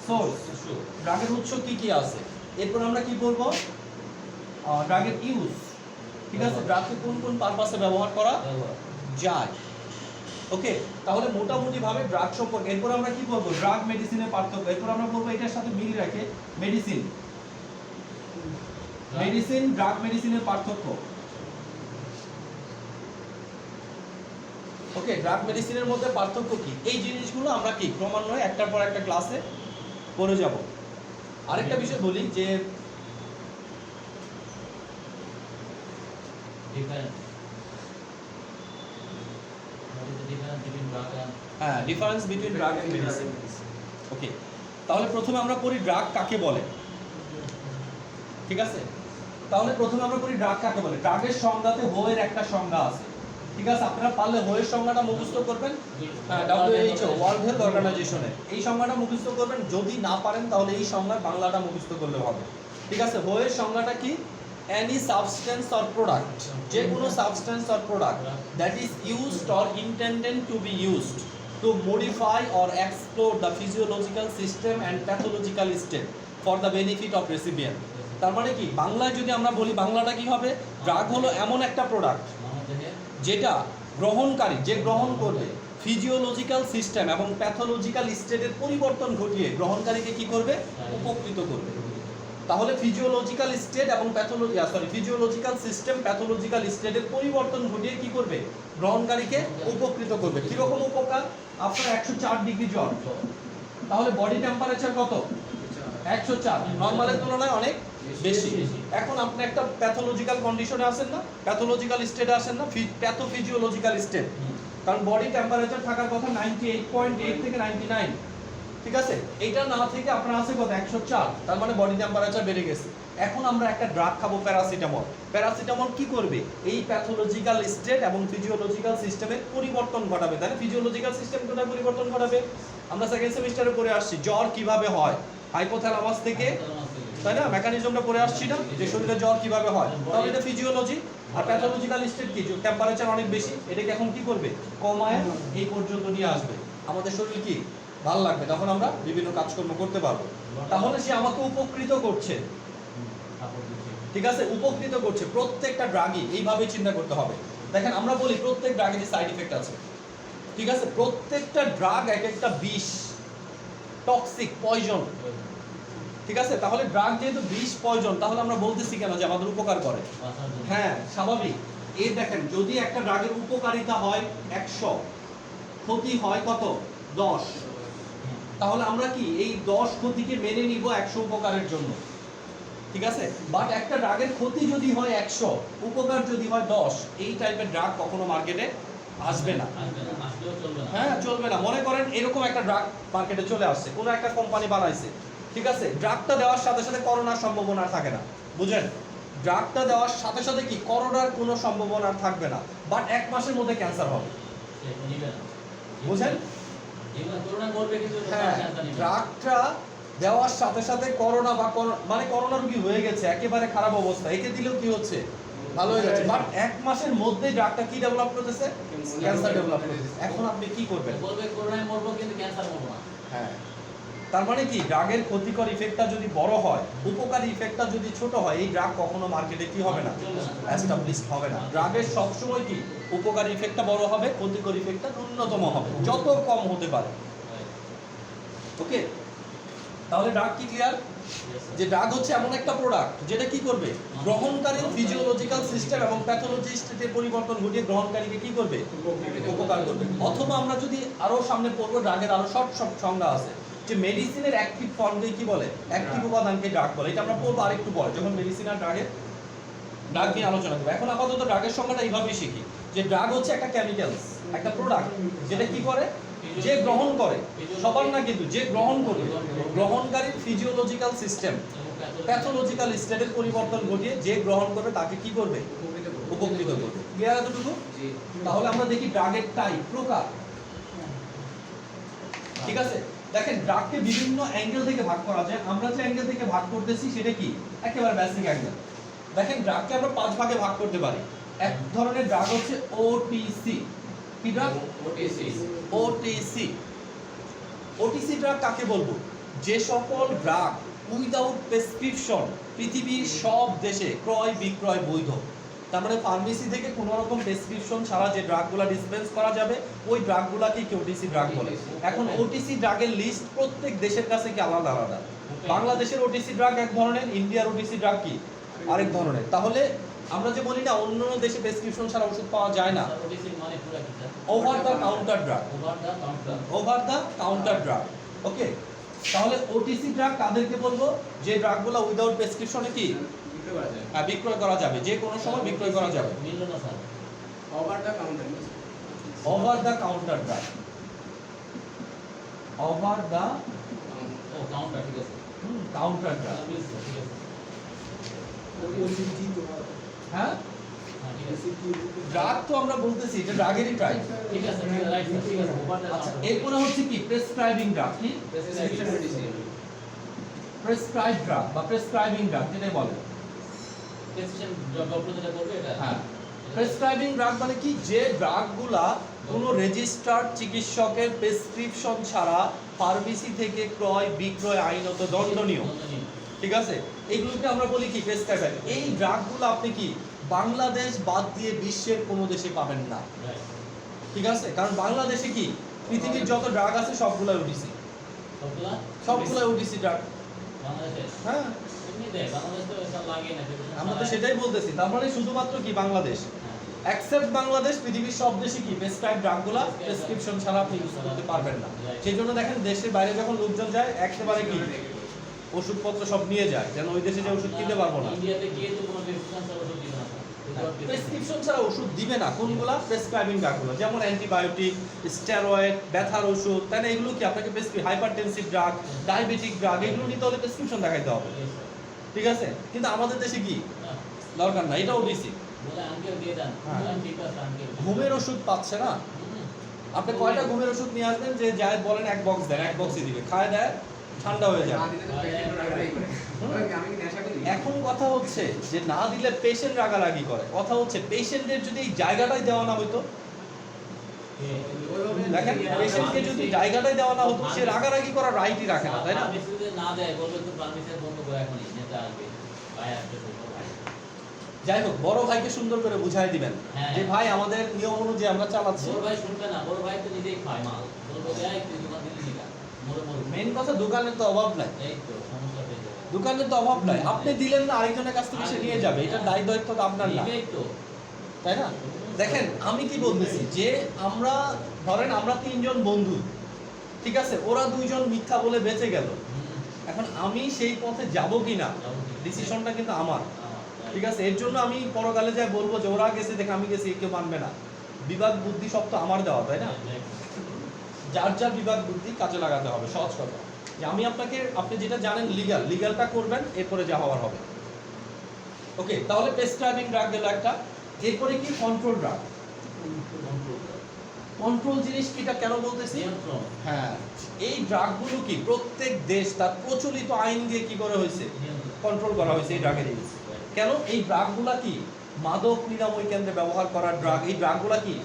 সোর্স ড্রাগের উৎস কি কি আছে। এরপর আমরা কি পড়বো, ড্রাগের ইউজ, ঠিক আছে, ড্রাগকে কোন কোন পারপাসে ব্যবহার করা যায়। ওকে, তাহলে মোটামুটি ভাবে ড্রাগ সম্পর্কে। এরপর আমরা কি বলবো, ড্রাগ মেডিসিনের পার্থক্য। এরপর আমরা বলবো এটার সাথে মিল রাখে মেডিসিন, মেডিসিন ড্রাগ মেডিসিনের পার্থক্য। ওকে, ড্রাগ মেডিসিনের মধ্যে পার্থক্য কি, এই জিনিসগুলো আমরা কি ক্রমান্বয়ে একটার পর একটা ক্লাসে পড়ে যাব। আরেকটা বিষয় বলি যে হ্যাঁ, difference between drug and medicine. Okay, তাহলে প্রথমে আমরা পড়ি ড্রাগ কাকে বলে। ঠিক আছে, তাহলে প্রথমে আমরা পড়ি ড্রাগ কাকে বলে। ড্রাগের সংজ্ঞাতে হোয়ের একটা সংজ্ঞা আছে, ঠিক আছে, আপনারা পারলে হোয়ের সংজ্ঞাটা মুখস্থ করবেন। WHO ওয়ার্ল্ড হেলথ অর্গানাইজেশনের এই সংজ্ঞাটা মুখস্থ করবেন। যদি না পারেন তাহলে এই সংজ্ঞার বাংলাটা মুখস্থ করলে হবে। ঠিক আছে, হোয়ের সংজ্ঞাটা কি, any substance or product, যে কোনো substance or product that is used or intended to be used to modify or explore the physiological system and pathological state for the benefit of recipient। তার মানে কি, বাংলায় যদি আমরা বলি, বাংলাটা কি হবে, ড্রাগ হলো এমন একটা প্রোডাক্ট যেটা গ্রহণকারী, যে গ্রহণ করবে, ফিজিওলজিক্যাল সিস্টেম এবং প্যাথোলজিক্যাল স্টেটের পরিবর্তন ঘটিয়ে গ্রহণকারীকে কি করবে, উপকৃত করবে। তাহলে ফিজিওলজিক্যাল স্টেট এবং ফিজিওলজিক্যাল সিস্টেম প্যাথোলজিক্যাল স্টেটের পরিবর্তন ঘটিয়ে কি করবে, গ্রহণকারীকে উপকৃত করবে। কিরকম উপকার, আপনার 104 ডিগ্রি জ্বর, তাহলে বডি টেম্পারেচার কত, 104, নরমালের তুলনায় অনেক বেশি। এখন আপনি একটা প্যাথোলজিক্যাল কন্ডিশনে আছেন না, প্যাথোলজিক্যাল স্টেটে আছেন না, প্যাথোফিজিওলজিক্যাল স্টেট, কারণ বডি টেম্পারেচার থাকার কথা 98.8 থেকে 99, ঠিক আছে, এইটা না থেকে আপনার আছে কত, 104, তার মানে বডি টেম্পারেচার বেড়ে গেছে। এখন আমরা একটা ড্রাগ খাবো প্যারাসিটামল। প্যারাসিটামল কি করবে, এই প্যাথোলজিক্যাল স্টেট এবং ফিজিওলজিক্যাল সিস্টেমের পরিবর্তন ঘটাবে, তাই না? ফিজিওলজিক্যাল সিস্টেম কোথায় পরিবর্তন ঘটাবে, আমরা সেকেন্ড সেমিস্টারে পড়ে আসছি জ্বর কিভাবে হয়, হাইপোথ্যালামাস থেকে, তাই না, মেকানিজমটা পড়ে আসছি না, যে শরীরে জ্বর কিভাবে হয়। তাহলে এটা ফিজিওলজি। আর প্যাথোলজিক্যাল স্টেট কি, টেম্পারেচার অনেক বেশি, এটাকে এখন কি করবে, কমায় এই পর্যন্ত নিয়ে আসবে। আমাদের শরীর কি ভালো লাগবে, তখন আমরা বিভিন্ন কাজকর্ম করতে পারবো। তাহলে সে আমাকে উপকৃত করছে, ঠিক আছে, উপকৃত করছে। প্রত্যেকটা ড্রাগই এইভাবে চিন্তা করতে হবে। দেখেন, আমরা বলি প্রত্যেক ড্রাগেরই সাইড ইফেক্ট আছে, ঠিক আছে, প্রত্যেকটা ড্রাগ এক একটা বিষ, টক্সিক, পয়জন, ঠিক আছে। তাহলে ড্রাগ যেহেতু বিষ, পয়জন, তাহলে আমরা বলতেছি কেন যে আমাদের উপকার করে? হ্যাঁ, স্বাভাবিক। এই দেখেন, যদি একটা ড্রাগের উপকারিতা হয় 100, ক্ষতি হয় কত, 10, তাহলে আমরা কি এই 10 ক্ষতিকে মেনে নিব 100 উপকারের জন্য, ঠিক আছে। বাট একটা ড্রাগের ক্ষতি যদি হয় 100, উপকার যদি হয় 10, এই টাইপের ড্রাগ কখনো মার্কেটে আসবে না, হ্যাঁ, চলবে না। মনে করেন এরকম একটা ড্রাগ মার্কেটে চলে আসছে, কোনো একটা কোম্পানি বানাইছে, ঠিক আছে, ড্রাগটা দেওয়ার সাথে সাথে করোনার সম্ভাবনা থাকে না, বুঝেন, ড্রাগটা দেওয়ার সাথে সাথে কি করোনার কোনো সম্ভাবনা থাকবে না, বাট 1 মাসের মধ্যে ক্যান্সার হবে, বুঝেন। হ্যাঁ, ড্রাগটা দেওয়ার সাথে সাথে করোনা বা মানে করোনা রোগী হয়ে গেছে, একেবারে খারাপ অবস্থা, একে দিলেও কি হচ্ছে, ভালো হয়ে যাচ্ছে, বাট 1 মাসের মধ্যে ড্রাগটা কি ডেভেলপ করতেছে, ক্যান্সার ডেভেলপ করতেছে। এখন আপনি কি করবেন, বলবে করোনায় মরবো কিন্তু ক্যান্সার মরবো না। হ্যাঁ, তার মানে কি, ড্রাগের ক্ষতিকর ইফেক্টটা যদি বড় হয়, উপকারী ইফেক্টটা যদি ছোট হয়, এই ড্রাগ কখনো মার্কেটে কি হবে না, এস্টাবলিশড হবে না। ড্রাগের সবসময় কি উপকারী ইফেক্টটা বড় হবে, ক্ষতিকর ইফেক্টটা ন্যূনতম হবে, যত কম হতে পারে। ওকে, তাহলে ড্রাগ কি ক্লিয়ার, যে ড্রাগ হচ্ছে এমন একটা প্রোডাক্ট যেটা কি করবে, গ্রহণকারীর ফিজিওলজিক্যাল সিস্টেম এবং প্যাথোলজি স্টেটের পরিবর্তন ঘটিয়ে গ্রহণকারীকে কি করবে, উপকার করবে। অথবা আমরা যদি আরো সামনে পড়বো, ড্রাগের আরো সব সংজ্ঞা আছে, যে মেডিসিনের অ্যাক্টিভ ফর্মকে কি বলে, অ্যাক্টিভ উপাদানকে ড্রাগ বলে। এটা আমরা পড়বো আরেকটু পরে, যখন মেডিসিন আর ড্রাগের ড্রাগ নিয়ে আলোচনা করবো। এখন আপাতত ড্রাগের সংজ্ঞাটা এইভাবেই শিখি, যে ড্রাগ হচ্ছে একটা কেমিক্যালস, একটা প্রোডাক্ট যেটা কি করে, যে গ্রহণ করে, সবার না কিন্তু, যে গ্রহণ করবে, গ্রহণকারীর ফিজিওলজিক্যাল সিস্টেম প্যাথোলজিক্যাল স্টেটের পরিবর্তন ঘটিয়ে যে গ্রহণ করবে তাকে কি করবে, উপকৃত করবে। ক্লিয়ার এতটুকু? তাহলে আমরা দেখি ড্রাগের টাইপ, প্রকার, ঠিক আছে। দেখেন, ড্রাগকে বিভিন্ন অ্যাঙ্গেল থেকে ভাগ করা যায়। আমরা যে অ্যাঙ্গেল থেকে ভাগ করতেছি সেটা কি, একেবারে বেসিক অ্যাঙ্গেল। দেখেন, ড্রাগকে আমরা 5 ভাগে ভাগ করতে পারি। এক ধরনের ড্রাগ হচ্ছে ওটিসি। কি ড্রাগ? ওটিসি। ওটিসি ড্রাগ কাকে বলবো, যে সকল ড্রাগ উইদাউট প্রেসক্রিপশন পৃথিবীর সব দেশে ক্রয় বিক্রয় বৈধ। তার মানে ফার্মেসি থেকে কোনো রকম প্রেসক্রিপশন ছাড়া যে ড্রাগগুলো ডিসপেন্স করা যাবে ওই ড্রাগগুলোকে কি ওটিসি ড্রাগ বলে। এখন ওটিসি ড্রাগের লিস্ট প্রত্যেক দেশের কাছে কি আলাদা আলাদা। বাংলাদেশের ওটিসি ড্রাগ এক ধরনের, ইন্ডিয়ার ওটিসি ড্রাগ কি আরেক ধরনের। তাহলে আমরা যে বলি না অন্য দেশে প্রেসক্রিপশন ছাড়া ওষুধ পাওয়া যায় না, ওটিসির মানে পুরো কি sir? Over the counter drug, over the counter. Over the counter drug. Okay, তাহলে ওটিসি ড্রাগ কাদেরকে বলবো? যে ড্রাগগুলো উইদাউট প্রেসক্রিপশনে কি বিক্রয় করা যাবে, যে কোনো সময় বিক্রয় করা যাবে। মিলল না sir? Over the counter over the counter drug, over the ও কাউন্টার, ঠিক আছে। Counter drug. মিলছে, ঠিক আছে। ওসিটি তো হ্যাঁ, হ্যাঁ, ঠিক আছে। ড্রাগ তো আমরা বলতেছি এটা ড্রাগেরই টাইপ। ঠিক আছে, ঠিক আছে, রাইট স্যার, ঠিক আছে। ওভার দা আচ্ছা, কাউন্টার। এরপরে হচ্ছে কি প্রেসক্রাইবিং ড্রাগ। কি প্রেসক্রাইব ড্রাগ বা প্রেসক্রাইবিং ড্রাগ যেটাই বলে। প্রেসক্রিপশন ডক্টর যেটা করবে এটা। হ্যাঁ, প্রেসক্রাইবিং ড্রাগ মানে কি? যে ড্রাগগুলা কোনো রেজিস্টার্ড চিকিৎসকের প্রেসক্রিপশন ছাড়া ফার্মেসি থেকে ক্রয় বিক্রয় আইনত দণ্ডনীয়। ঠিক আছে, এগুলোকে আমরা বলি কি প্রেসক্রাইবার। এই ড্রাগগুলো আপনি কি বাংলাদেশ বাদ দিয়ে বিশ্বের কোনো দেশে পাবেন না। রাইট। ঠিক আছে, কারণ বাংলাদেশে কি পৃথিবীর যত ড্রাগ আছে সবগুলো ওটিসি, সবগুলা সবগুলো ওটিসি ড্রাগ। বাংলাদেশে হ্যাঁ, এমনি দেয়, বাংলাদেশ তো এসব লাগে না। আমরা তো সেটাই বলতেছি। তার মানে শুধুমাত্র কি বাংলাদেশ, এক্সেপ্ট বাংলাদেশ, পৃথিবীর সব দেশে কি প্রেসক্রাইব ড্রাগগুলো প্রেসক্রিপশন ছাড়া আপনি ইউজ করতে পারবেন না। সেই জন্য দেখেন দেশের বাইরে যখন লোকজন যায় একেবারে কি ওষুধপত্র সব নিয়ে যায়, যেন ওই দেশে যে ওষুধ কিনতে পারবো না। ইন্ডিয়াতে গিয়ে তো কোনো প্রেসক্রিপশন ছাড়া ওষুধ দিবে না স্যার। প্রেসক্রিপশন ছাড়া ওষুধ দিবে না। কোনগুলা? প্রেসক্রাইবিং ড্রাগগুলো, যেমন অ্যান্টিবায়োটিক, স্টেরয়েড, ব্যথার ওষুধ, তাই না? এগুলো কি আপনাকে হাইপারটেনসিভ ড্রাগ, ডায়াবেটিক ড্রাগ, এগুলো নিতে হলে প্রেসক্রিপশন দেখাইতে হবে। ঠিক আছে, কিন্তু আমাদের দেশে কি দরকার না, এটা ওটিসি। বলে আঙ্কেল দিয়ে দেন। হ্যাঁ। বললাম ঠিক আছে আঙ্কেল। ঘুমের ওষুধ পাচ্ছে না, আপনি কয়টা ঘুমের ওষুধ নিয়ে আসবেন যে যায় বলেন এক বক্স দেন, এক বক্সই দিবে, খায় দেয় ঠান্ডা হয়ে যায়। এখন কথা হচ্ছে যে না দিলে পেশেন্ট রাগারাগি করে। কথা হচ্ছে পেশেন্টের যদি এই জায়গাটাই দেওয়া না হতো, দেখেন পেশেন্টকে যদি জায়গাটাই দেওয়া না হতো সে রাগারাগি করার রাইটই রাখে না, তাই না? ফার্মেসিতে না দেয়, বলবে তো ফার্মেসি বন্ধ করে এখনই নেতা আসবে। ভাই আসবে। যাই হোক, বড় ভাইকে সুন্দর করে বুঝাই দিবেন হ্যাঁ। যে ভাই আমাদের নিয়ম অনুযায়ী আমরা চালাচ্ছি। বড় ভাই শুনবে না, বড় ভাই তো নিজেই খায় মাল। বলবো এই তুই দোকান দিলি নিকা। মরে মরে। মেইন কথা দোকানের তো অভাব নাই, এই তো সমস্যা পেয়ে যাবে। দোকানের তো অভাব নাই। আপনি দিলেন না, আরেকজনের কাছ থেকে সে নিয়ে যাবে, এটা দায়িত্ব তো আপনার না, নিবেই তো। তাই না? দেখেন আমি কি বলতেছি যে আমরা ধরেন আমরা তিনজন বন্ধু, ঠিক আছে, ওরা দুইজন মিথ্যা বলে বেঁচে গেল। এখন আমি সেই পথে যাব কি না ডিসিশনটা কিন্তু আমার। ঠিক আছে, এর জন্য আমি পরকালে যাই বলবো যে ওরা গেছে দেখে আমি গেছি, কেউ মানবে না। বিভাগ বুদ্ধি সব তো আমার দেওয়া, তাই না? যার যার বিভাগ বুদ্ধি কাজে লাগাতে হবে। সহজ কথা যে আমি আপনাকে, আপনি যেটা জানেন লিগ্যালটা করবেন, এরপরে যা হওয়ার হবে। ওকে, তাহলে প্রেসক্রাইবিং ড্রাগ গেল একটা। এরপরে কি কন্ট্রোল ড্রাগ। কন্ট্রোল জিনিস কিটা কেন বলতেছি? নিয়ন্ত্রণ। হ্যাঁ, এই ড্রাগগুলো কি প্রত্যেক দেশ তার প্রচলিত আইন দিয়ে কি করা হয়েছে? কন্ট্রোল করা হয়েছে এই ড্রাগের ইউজ। কেন? এই ড্রাগগুলা কি মাদক নিরাময় কেন্দ্রে ব্যবহার করার ড্রাগ। এই ড্রাগগুলা কি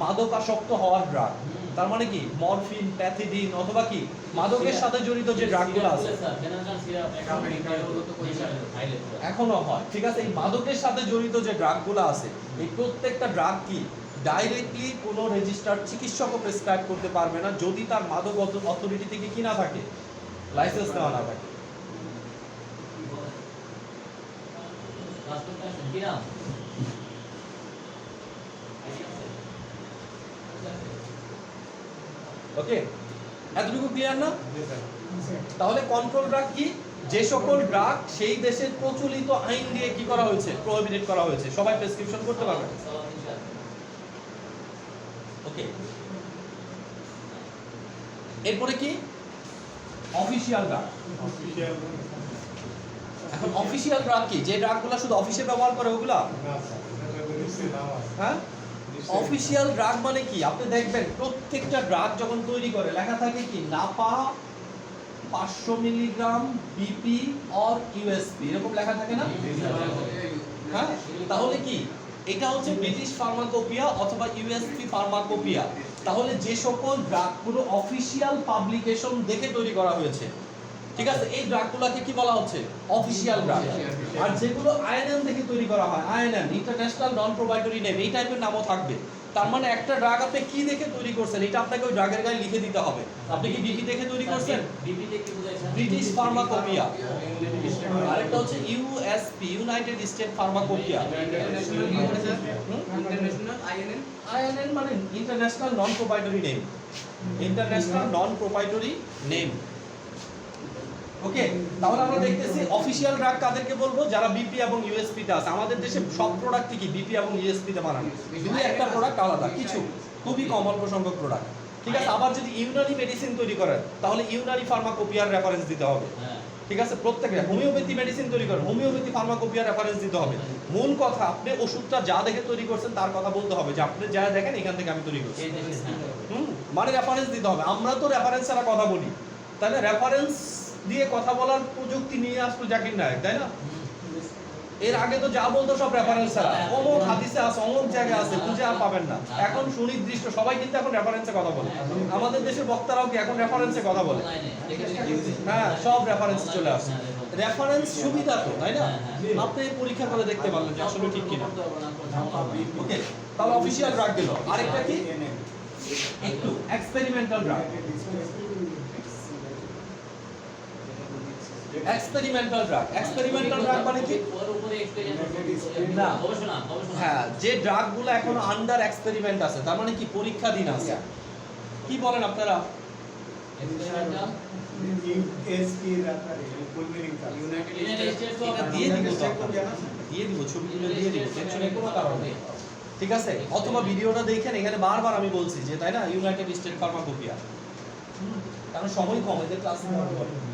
মাদকাসক্ত হওয়ার ড্রাগ। তার মানে কি মরফিন, প্যাথিডিন অথবা কি মাদকের সাথে জড়িত যে ড্রাগগুলো আছে এখনো হয়। ঠিক আছে, এই মাদকের সাথে জড়িত যে ড্রাগগুলো আছে এই প্রত্যেকটা ড্রাগ কি ডাইরেক্টলি কোনো রেজিস্টার্ড চিকিৎসকও প্রেসক্রাইব করতে পারবে না যদি তার মাদক অথরিটি থেকে কি না থাকে, লাইসেন্স নেওয়া না থাকে। ওকে, এতটুকু ক্লিয়ার না? তাহলে কন্ট্রোল ড্রাগ কি? যে সকল ড্রাগ সেই দেশের প্রচলিত আইন দিয়ে কি করা হয়েছে, প্রহিবিটেড করা হয়েছে, সবাই প্রেসক্রিপশন করতে পারবে। ওকে, এরপরে কি অফিশিয়াল ড্রাগ। এখন অফিশিয়াল ড্রাগ কি? যে ড্রাগগুলো শুধু অফিসে ব্যবহার করে ওগুলা? হ্যাঁ, অফিশিয়াল ড্রাগ মানে কি? আপনি দেখবেন প্রত্যেকটা ড্রাগ যখন তৈরি করে লেখা থাকে কি Napa 500 milligram BP or USP, এরকম লেখা থাকে না? হ্যাঁ, তাহলে কি এটা হচ্ছে ব্রিটিশ ফার্মাকোপিয়া অথবা ইউএসপি ফার্মাকোপিয়া। তাহলে যে সকল ড্রাগগুলো অফিশিয়াল পাবলিকেশন দেখে তৈরি করা হয়েছে ঠিক আছে, এই ড্রাগগুলোকে কি বলা হচ্ছে? Official drug. আর যেগুলো আইএনএম থেকে তৈরি করা হয়, আইএনএম ইন্টারন্যাশনাল নন প্রোপ্রাইটরি নেম, এই টাইপের নামও থাকবে। তার মানে একটা ড্রাগ আপনি কি দেখে তৈরি করছেন এটা আপনাকে ওই ড্রাগের গায়ে লিখে দিতে হবে। আপনি কি বিপি দেখে তৈরি করছেন? বিপিতে কি বোঝাইছেন? British pharmacopoeia. আরেকটা হচ্ছে USP, United state pharmacopoeia. INN মানে ইন্টারন্যাশনাল নন প্রোপ্রাইটরি নেম, ইন্টারন্যাশনাল নন প্রোপ্রাইটরি নেম। ওকে, তাহলে আমরা দেখতেছি অফিশিয়াল ড্রাগ কাদেরকে বলবো? যারা বিপি এবং ইউএসপি তে আছে। আমাদের দেশে সব প্রোডাক্টই কি বিপি এবং ইউএসপি তে বানানো, শুধু একটা প্রোডাক্ট আলাদা, কিছু খুবই কম অল্প সংখ্যক প্রোডাক্ট। ঠিক আছে, আবার যদি ইউনানি মেডিসিন তৈরি করেন তাহলে ইউনানি ফার্মাকোপিয়ার রেফারেন্স দিতে হবে। ঠিক আছে, প্রত্যেকটা হোমিওপ্যাথি মেডিসিন তৈরি করেন, হোমিওপ্যাথি ফার্মাকোপিয়ার রেফারেন্স দিতে হবে। মূল কথা আপনি ওষুধটা যা দেখে তৈরি করছেন তার কথা বলতে হবে যে আপনি যা দেখেন এখান থেকে আমি তৈরি করছি। মানে রেফারেন্স দিতে হবে। আমরা তো রেফারেন্স ছাড়া কথা বলি, তাহলে রেফারেন্স দিয়ে কথা বলার প্রযুক্তি নিয়ে আসলো জাকির নায়েক, তাই না? এর আগে তো যা বলতো সব রেফারেন্স ছাড়া, অমুক হাদিসে আছে, অমুক জায়গায় আছে, খুঁজে আর পাবেন না। এখন সুনির্দিষ্ট সবাই কিন্তু এখন রেফারেন্সে কথা বলে। আমাদের দেশের বক্তারাও কি এখন রেফারেন্সে কথা বলে? হ্যাঁ, সব রেফারেন্স চলে আসে। রেফারেন্স সুবিধা তো, তাই না? আপনি পরীক্ষা করে দেখতে পারলেন যে আসলে ঠিক কিনা। ওকে, তাহলে অফিশিয়াল ড্রাগ গেল। আরেকটা কি? একটু experimental drug. Experimental drug, experimental drug মানে কি? না, হ্যাঁ, যে ড্রাগগুলো এখনো আন্ডার এক্সপেরিমেন্ট আছে, তার মানে কি পরীক্ষাধীন আছে। কি বলেন আপনারা? দিয়ে দিব, ছবিগুলো দিয়ে দিব, টেনশনের কোনো কারণ নেই। ঠিক আছে, অথবা ভিডিওটা দেখেন, এখানে বারবার আমি বলছি যে তাই না, ইউনাইটেড স্টেট ফার্মাকোপিয়া, কারণ সময় কম এদের ক্লাসে।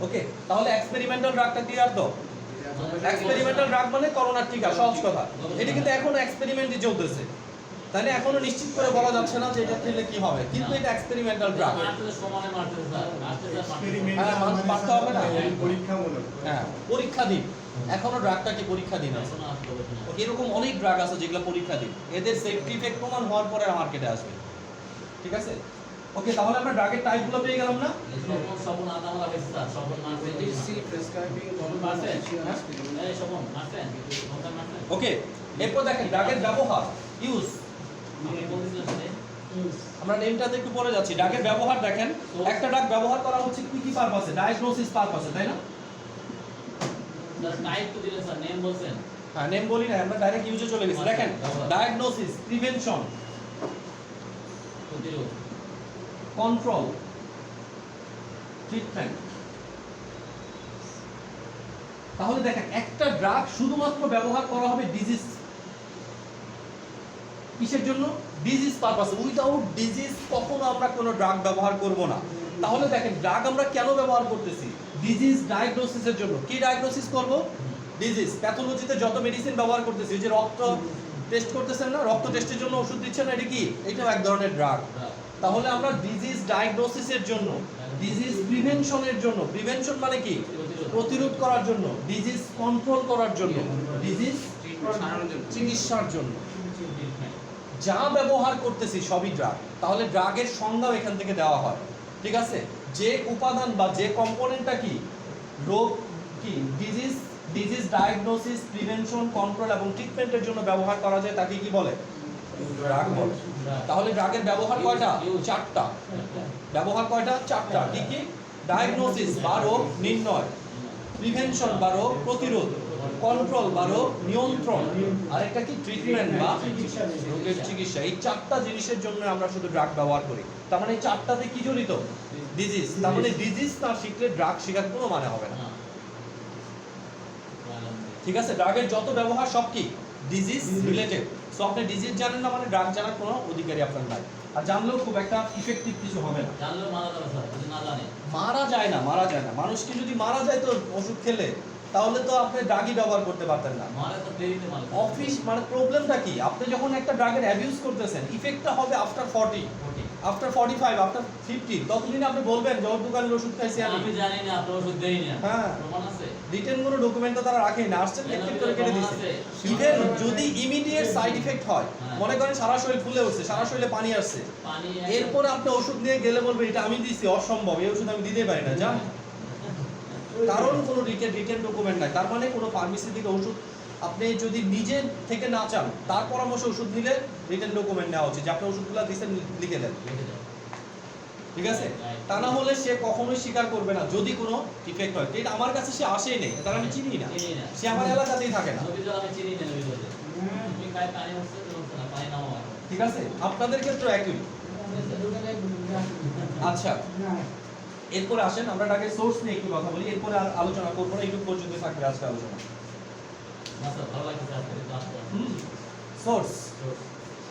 ওকে, তাহলে এক্সপেরিমেন্টাল ড্রাগটা ক্লিয়ার তো? এক্সপেরিমেন্টাল ড্রাগ মানে করোনার টিকা, সহজ কথা। এটা কিন্তু এখনো এক্সপেরিমেন্টই চলতেছে, তাই না? এখনো নিশ্চিত করে বলা যাচ্ছে না যে এটা খেলে কি হবে, কিন্তু এটা এক্সপেরিমেন্টাল ড্রাগ। মারতে হবে না, পরীক্ষামূলক। হ্যাঁ, পরীক্ষাধীন। এখনো ড্রাগটা কি পরীক্ষাধীন আছে? এরকম অনেক ড্রাগ আছে যেগুলো পরীক্ষাধীন, এদের সেফটি ইফেক্ট প্রমাণ হওয়ার পরে মার্কেটে আসবে। ঠিক আছে, ওকে, তাহলে আমরা ড্রাগের টাইপগুলো পেয়ে গেলাম না? ওকে, এরপর দেখেন ড্রাগের ব্যবহার, ইউজ। আমরা নেমটাতে একটু পরে যাচ্ছি। ড্রাগের ব্যবহার দেখেন, একটা ড্রাগ ব্যবহার করা হচ্ছে কি কি পারপাসে? ডায়াগনোসিস পারপাসে, তাই না? টাইপ তো দিলেন স্যার, নেম বলছেন। হ্যাঁ, নেম বলি না, আমরা ডাইরেক্ট ইউজে চলে গেছি। দেখেন, ডায়াগনোসিস, প্রিভেনশন, প্রতিরোধ, কন্ট্রোল, ট্রিটমেন্ট। তাহলে দেখেন একটা ড্রাগ শুধুমাত্র ব্যবহার করা হবে ডিজিজ, কিসের জন্য? ডিজিজ পারপাসে। উইদাউট ডিজিজ কখনো আমরা কোনো ড্রাগ ব্যবহার করব না। তাহলে দেখেন ড্রাগ আমরা কেন ব্যবহার করতেছি? ডিজিজ ডায়াগনোসিসের জন্য। কি ডায়াগনোসিস করব? ডিজিজ। প্যাথোলজিতে যত মেডিসিন ব্যবহার করতেছি, যে রক্ত টেস্ট করতেছেন না, রক্ত টেস্টের জন্য ওষুধ দিচ্ছেন না, এটা কি? এটাও এক ধরনের ড্রাগ। তাহলে আমরা ডিজিজ ডায়াগনোসিসের জন্য, ডিজিজ প্রিভেনশনের জন্য, প্রিভেনশন মানে কি? প্রতিরোধ করার জন্য, ডিজিজ কন্ট্রোল করার জন্য, ডিজিজ চিকিৎসার জন্য যা ব্যবহার করতেছি সবই ড্রাগ। তাহলে ড্রাগের সংজ্ঞাও এখান থেকে দেওয়া হয়। ঠিক আছে, যে উপাদান বা যে কম্পোনেন্টটা কি রোগ কি disease, disease diagnosis, prevention, control এবং ট্রিটমেন্টের জন্য ব্যবহার করা যায় তাকে কি বলে? ড্রাগ বলে। তাহলে ড্রাগের ব্যবহার কয়টা? চারটা। ব্যবহার কয়টা? চারটা। কি কি? ডায়াগনোসিস বা রোগ নির্ণয়, প্রিভেনশন বা রোগ প্রতিরোধ, কন্ট্রোল বা রোগ নিয়ন্ত্রণ, আরেকটা কি? ট্রিটমেন্ট বা রোগের চিকিৎসা। এই চারটা জিনিসের জন্য আমরা শুধু ড্রাগ ব্যবহার করি। তার মানে এই চারটাতে কি জড়িত? ডিজিজ। তার মানে ডিজিজ না শিখলে ড্রাগ শেখার কোনো মানে হবে না। ঠিক আছে, ড্রাগের যত ব্যবহার সব কি ডিজিজ রিলেটেড। সো আপনি ডিজিজ জানেন না মানে ড্রাগ জানার কোনো অধিকারই আপনার নাই, আর জানলেও খুব একটা ইফেক্টিভ কিছু হবে না। জানলেও মারা যাবে স্যার, যদি না জানে। মারা যায় না, মারা যায় না। মানুষকে যদি মারা যায় তো ওষুধ খেলে, তাহলে তো আপনি ড্রাগই ব্যবহার করতে পারতেন না। মারা তো দেরিতে মারা। অফিস মানে প্রবলেমটা কি? আপনি যখন একটা ড্রাগের অ্যাবিউজ করতেছেন, ইফেক্টটা হবে আফটার 40, আফটার 45, আফটার 50। ততদিন আপনি বলবেন যে ওর দোকানের ওষুধ খাইছি আমি জানি না, আপনার ওষুধ দেই না। হ্যাঁ, প্রমাণ আছে? রিটেন কোনো ডকুমেন্ট তো তারা রাখেই না, আসছে টেকনিক করে কেটে দিচ্ছে। ইভেন যদি ইমিডিয়েট সাইড ইফেক্ট হয়, মনে করেন সারা শরীর ফুলে উঠছে, সারা শরীরে পানি আসছে, এরপর আপনি ওষুধ নিয়ে গেলে বলবে এটা আমি দিছি, অসম্ভব, এই ওষুধ আমি দিতে পারি না, জান। কারণ কোনো রিটেন ডকুমেন্ট নাই, তার মানে কোনো ফার্মেসি থেকে ওষুধ আপনি যদি নিজে থেকে না চান, তার পরামর্শ ওষুধ নিলে রিটেন ডকুমেন্ট নেওয়া উচিত যে আপনি ওষুধগুলো দিচ্ছেন লিখে দেন, ঠিক আছে? তা না হলে সে কখনোই স্বীকার করবে না যদি কোনো ইফেক্ট হয়। এটা আমার কাছে সে আসেই নেই, তার আমি চিনি না, সে আমার এলাকাতেই থাকে না, ঠিক আছে? আপনাদের ক্ষেত্রে একই। আচ্ছা, এরপরে আসেন আমরা আগে সোর্স নিয়ে একটু কথা বলি, এরপরে আর আলোচনা করবো না, এইটুকু পর্যন্ত থাকবে আজকে আলোচনা। সোর্স,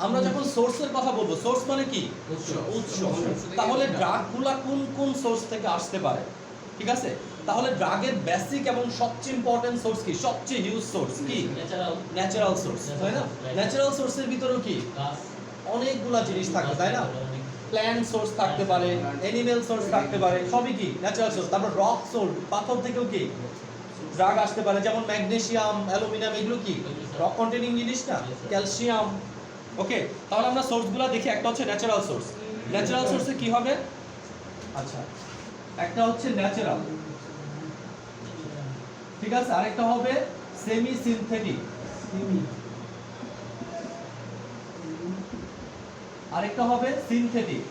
আমরা যখন সোর্সের কথা বলবো, সোর্স মানে কি? উৎস। তাহলে ড্রাগগুলা কোন কোন সোর্স থেকে আসতে পারে, ঠিক আছে? তাহলে ড্রাগের বেসিক এবং সবচেয়ে ইম্পর্টেন্ট সোর্স কি? সবচেয়ে হিউজ সোর্স কি? ন্যাচারাল সোর্স, তাই না? ন্যাচারাল সোর্সের ভিতরেও কি অনেকগুলা জিনিস থাকে, তাই না? প্ল্যান্ট সোর্স থাকতে পারে, অ্যানিমেল সোর্স থাকতে পারে, সবই কি ন্যাচারাল সোর্স। তারপর রক সোর্স, পাথর থেকেও কি ড্রাগ আসতে পারে, যেমন ম্যাগনেসিয়াম, অ্যালুমিনিয়াম, এগুলো কি রক কন্টেনিং জিনিস না? ক্যালসিয়াম। ওকে, তাহলে আমরা সোর্সগুলো দেখি। একটা হচ্ছে ন্যাচারাল সোর্স। ন্যাচারাল সোর্সে কি হবে? আচ্ছা, একটা হচ্ছে ন্যাচারাল, ঠিক আছে, আরেকটা হবে সেমি সিনথেটিক, আরেকটা হবে সিনথেটিক,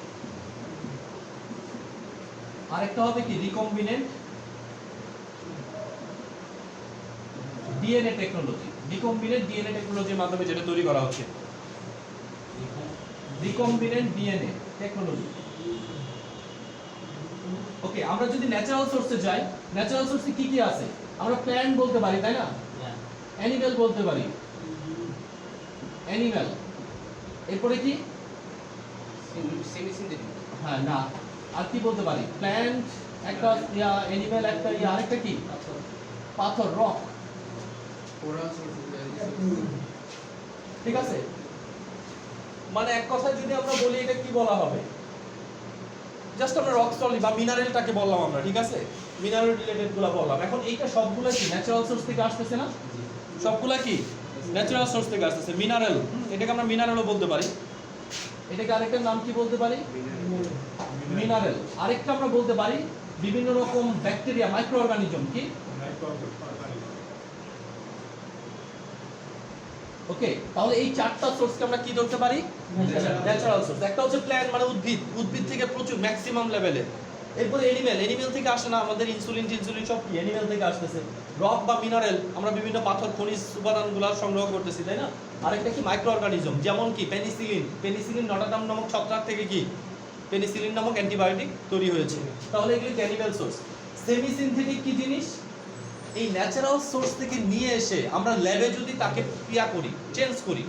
আরেকটা হবে কি recombinant DNA technology. Recombinant DNA টেকনোলজির মাধ্যমে যেটা তৈরি করা হচ্ছে, রিকম্বিনেন্ট ডিএনএ টেকনোলজি। ওকে, আমরা যদি ন্যাচারাল সোর্সে যাই, ন্যাচারাল সোর্সে কি কি আছে? আমরা প্ল্যান্ট বলতে পারি, তাই না? অ্যানিমেল বলতে পারি, অ্যানিমেল। এরপরে কি? Semi synthetic. হ্যাঁ, না, আর কি বলতে পারি? প্ল্যান্ট একটা, ইয়া অ্যানিমেল একটা, ইয়া আরেকটা কি? পাথর, রক, ওরাল সোর্স। ঠিক আছে? মানে এক কথায় যদি আমরা বলি এটা কি বলা হবে? জাস্ট আমরা রক সলিড বা মিনারেলটাকে বললাম আমরা, ঠিক আছে? মিনারেল রিলেটেড গুলো বললাম। এখন এইটা সবগুলা কি ন্যাচারাল সোর্স থেকে আসতেছে না? সবগুলা কি ন্যাচারাল সোর্স থেকে আসতেছে। মিনারেল, এটাকে আমরা মিনারেলও বলতে পারি। এটাকে আরেকটা নাম কি বলতে পারি? মিনারেল। আরেকটা আমরা বলতে পারি বিভিন্ন রকম ব্যাকটেরিয়া, মাইক্রো অর্গানিজম। কি? ওকে, তাহলে এই চারটা সোর্সকে আমরা কি ধরতে পারি? Natural source. একটা হচ্ছে প্ল্যান্ট, মানে উদ্ভিদ, উদ্ভিদ থেকে প্রচুর ম্যাক্সিমাম লেভেলে। এরপর অ্যানিমেল, অ্যানিমেল থেকে আসে না আমাদের ইনসুলিন টিনসুলিন সব কি অ্যানিমেল থেকে আসতেছে। রক বা মিনারেল, আমরা বিভিন্ন পাথর খনিজ উপাদানগুলো সংগ্রহ করতেছি, তাই না? আরেকটা কি মাইক্রো অর্গানিজম, যেমন কি পেনিসিলিন। পেনিসিলিন নটাটাম নামক ছত্রাক থেকে কি পেনিসিলিন নামক অ্যান্টিবায়োটিক তৈরি হয়েছে। তাহলে এগুলি অ্যানিমেল সোর্স। সেমি সিনথেটিক কি জিনিস? এই ন্যাচারাল সোর্স থেকে নিয়ে এসে আমরা ল্যাবে যদি তাকে ক্রিয়া করি, চেঞ্জ করি,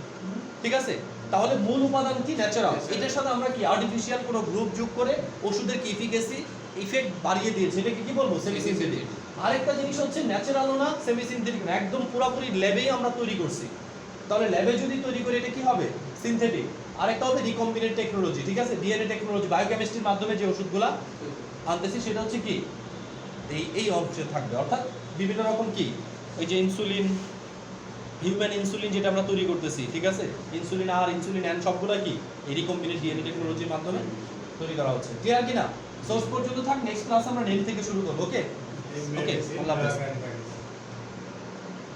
ঠিক আছে, তাহলে মূল উপাদান কি? ন্যাচারাল। এটার সাথে আমরা কি আর্টিফিশিয়াল কোনো গ্রুপ যোগ করে ওষুধের কি এফিকেসি, ইফেক্ট বাড়িয়ে দিয়েছে, এটাকে কি বলবো? Semi synthetic. আরেকটা জিনিস হচ্ছে ন্যাচারালও না, সেমি সিনথেটিক না, একদম পুরোপুরি ল্যাবেই আমরা তৈরি করছি। তাহলে ল্যাবে যদি তৈরি করি এটা কি হবে? সিনথেটিক। আরেকটা হবে রিকম্বিনেন্ট টেকনোলজি, ঠিক আছে, ডিএনএ টেকনোলজি, বায়োকেমিস্ট্রির মাধ্যমে যে ওষুধগুলা আনতেছি সেটা হচ্ছে কি এই অংশে থাকবে। অর্থাৎ বিভিন্ন রকম কি ওই যে ইনসুলিন, হিউম্যান ইনসুলিন যেটা আমরা তৈরি করতেছি, ঠিক আছে, ইনসুলিন আর ইনসুলিন অ্যান্ড সবগুলা কি এই রিকম্বিনেন্ট ডিএনএ টেকনোলজির মাধ্যমে তৈরি করা হচ্ছে। ক্লিয়ার কি না? সোর্স পর্যন্ত থাক, নেক্সট ক্লাস আমরা নেল থেকে শুরু করব। ওকে, ওকে, আল্লাহ হাফেজ।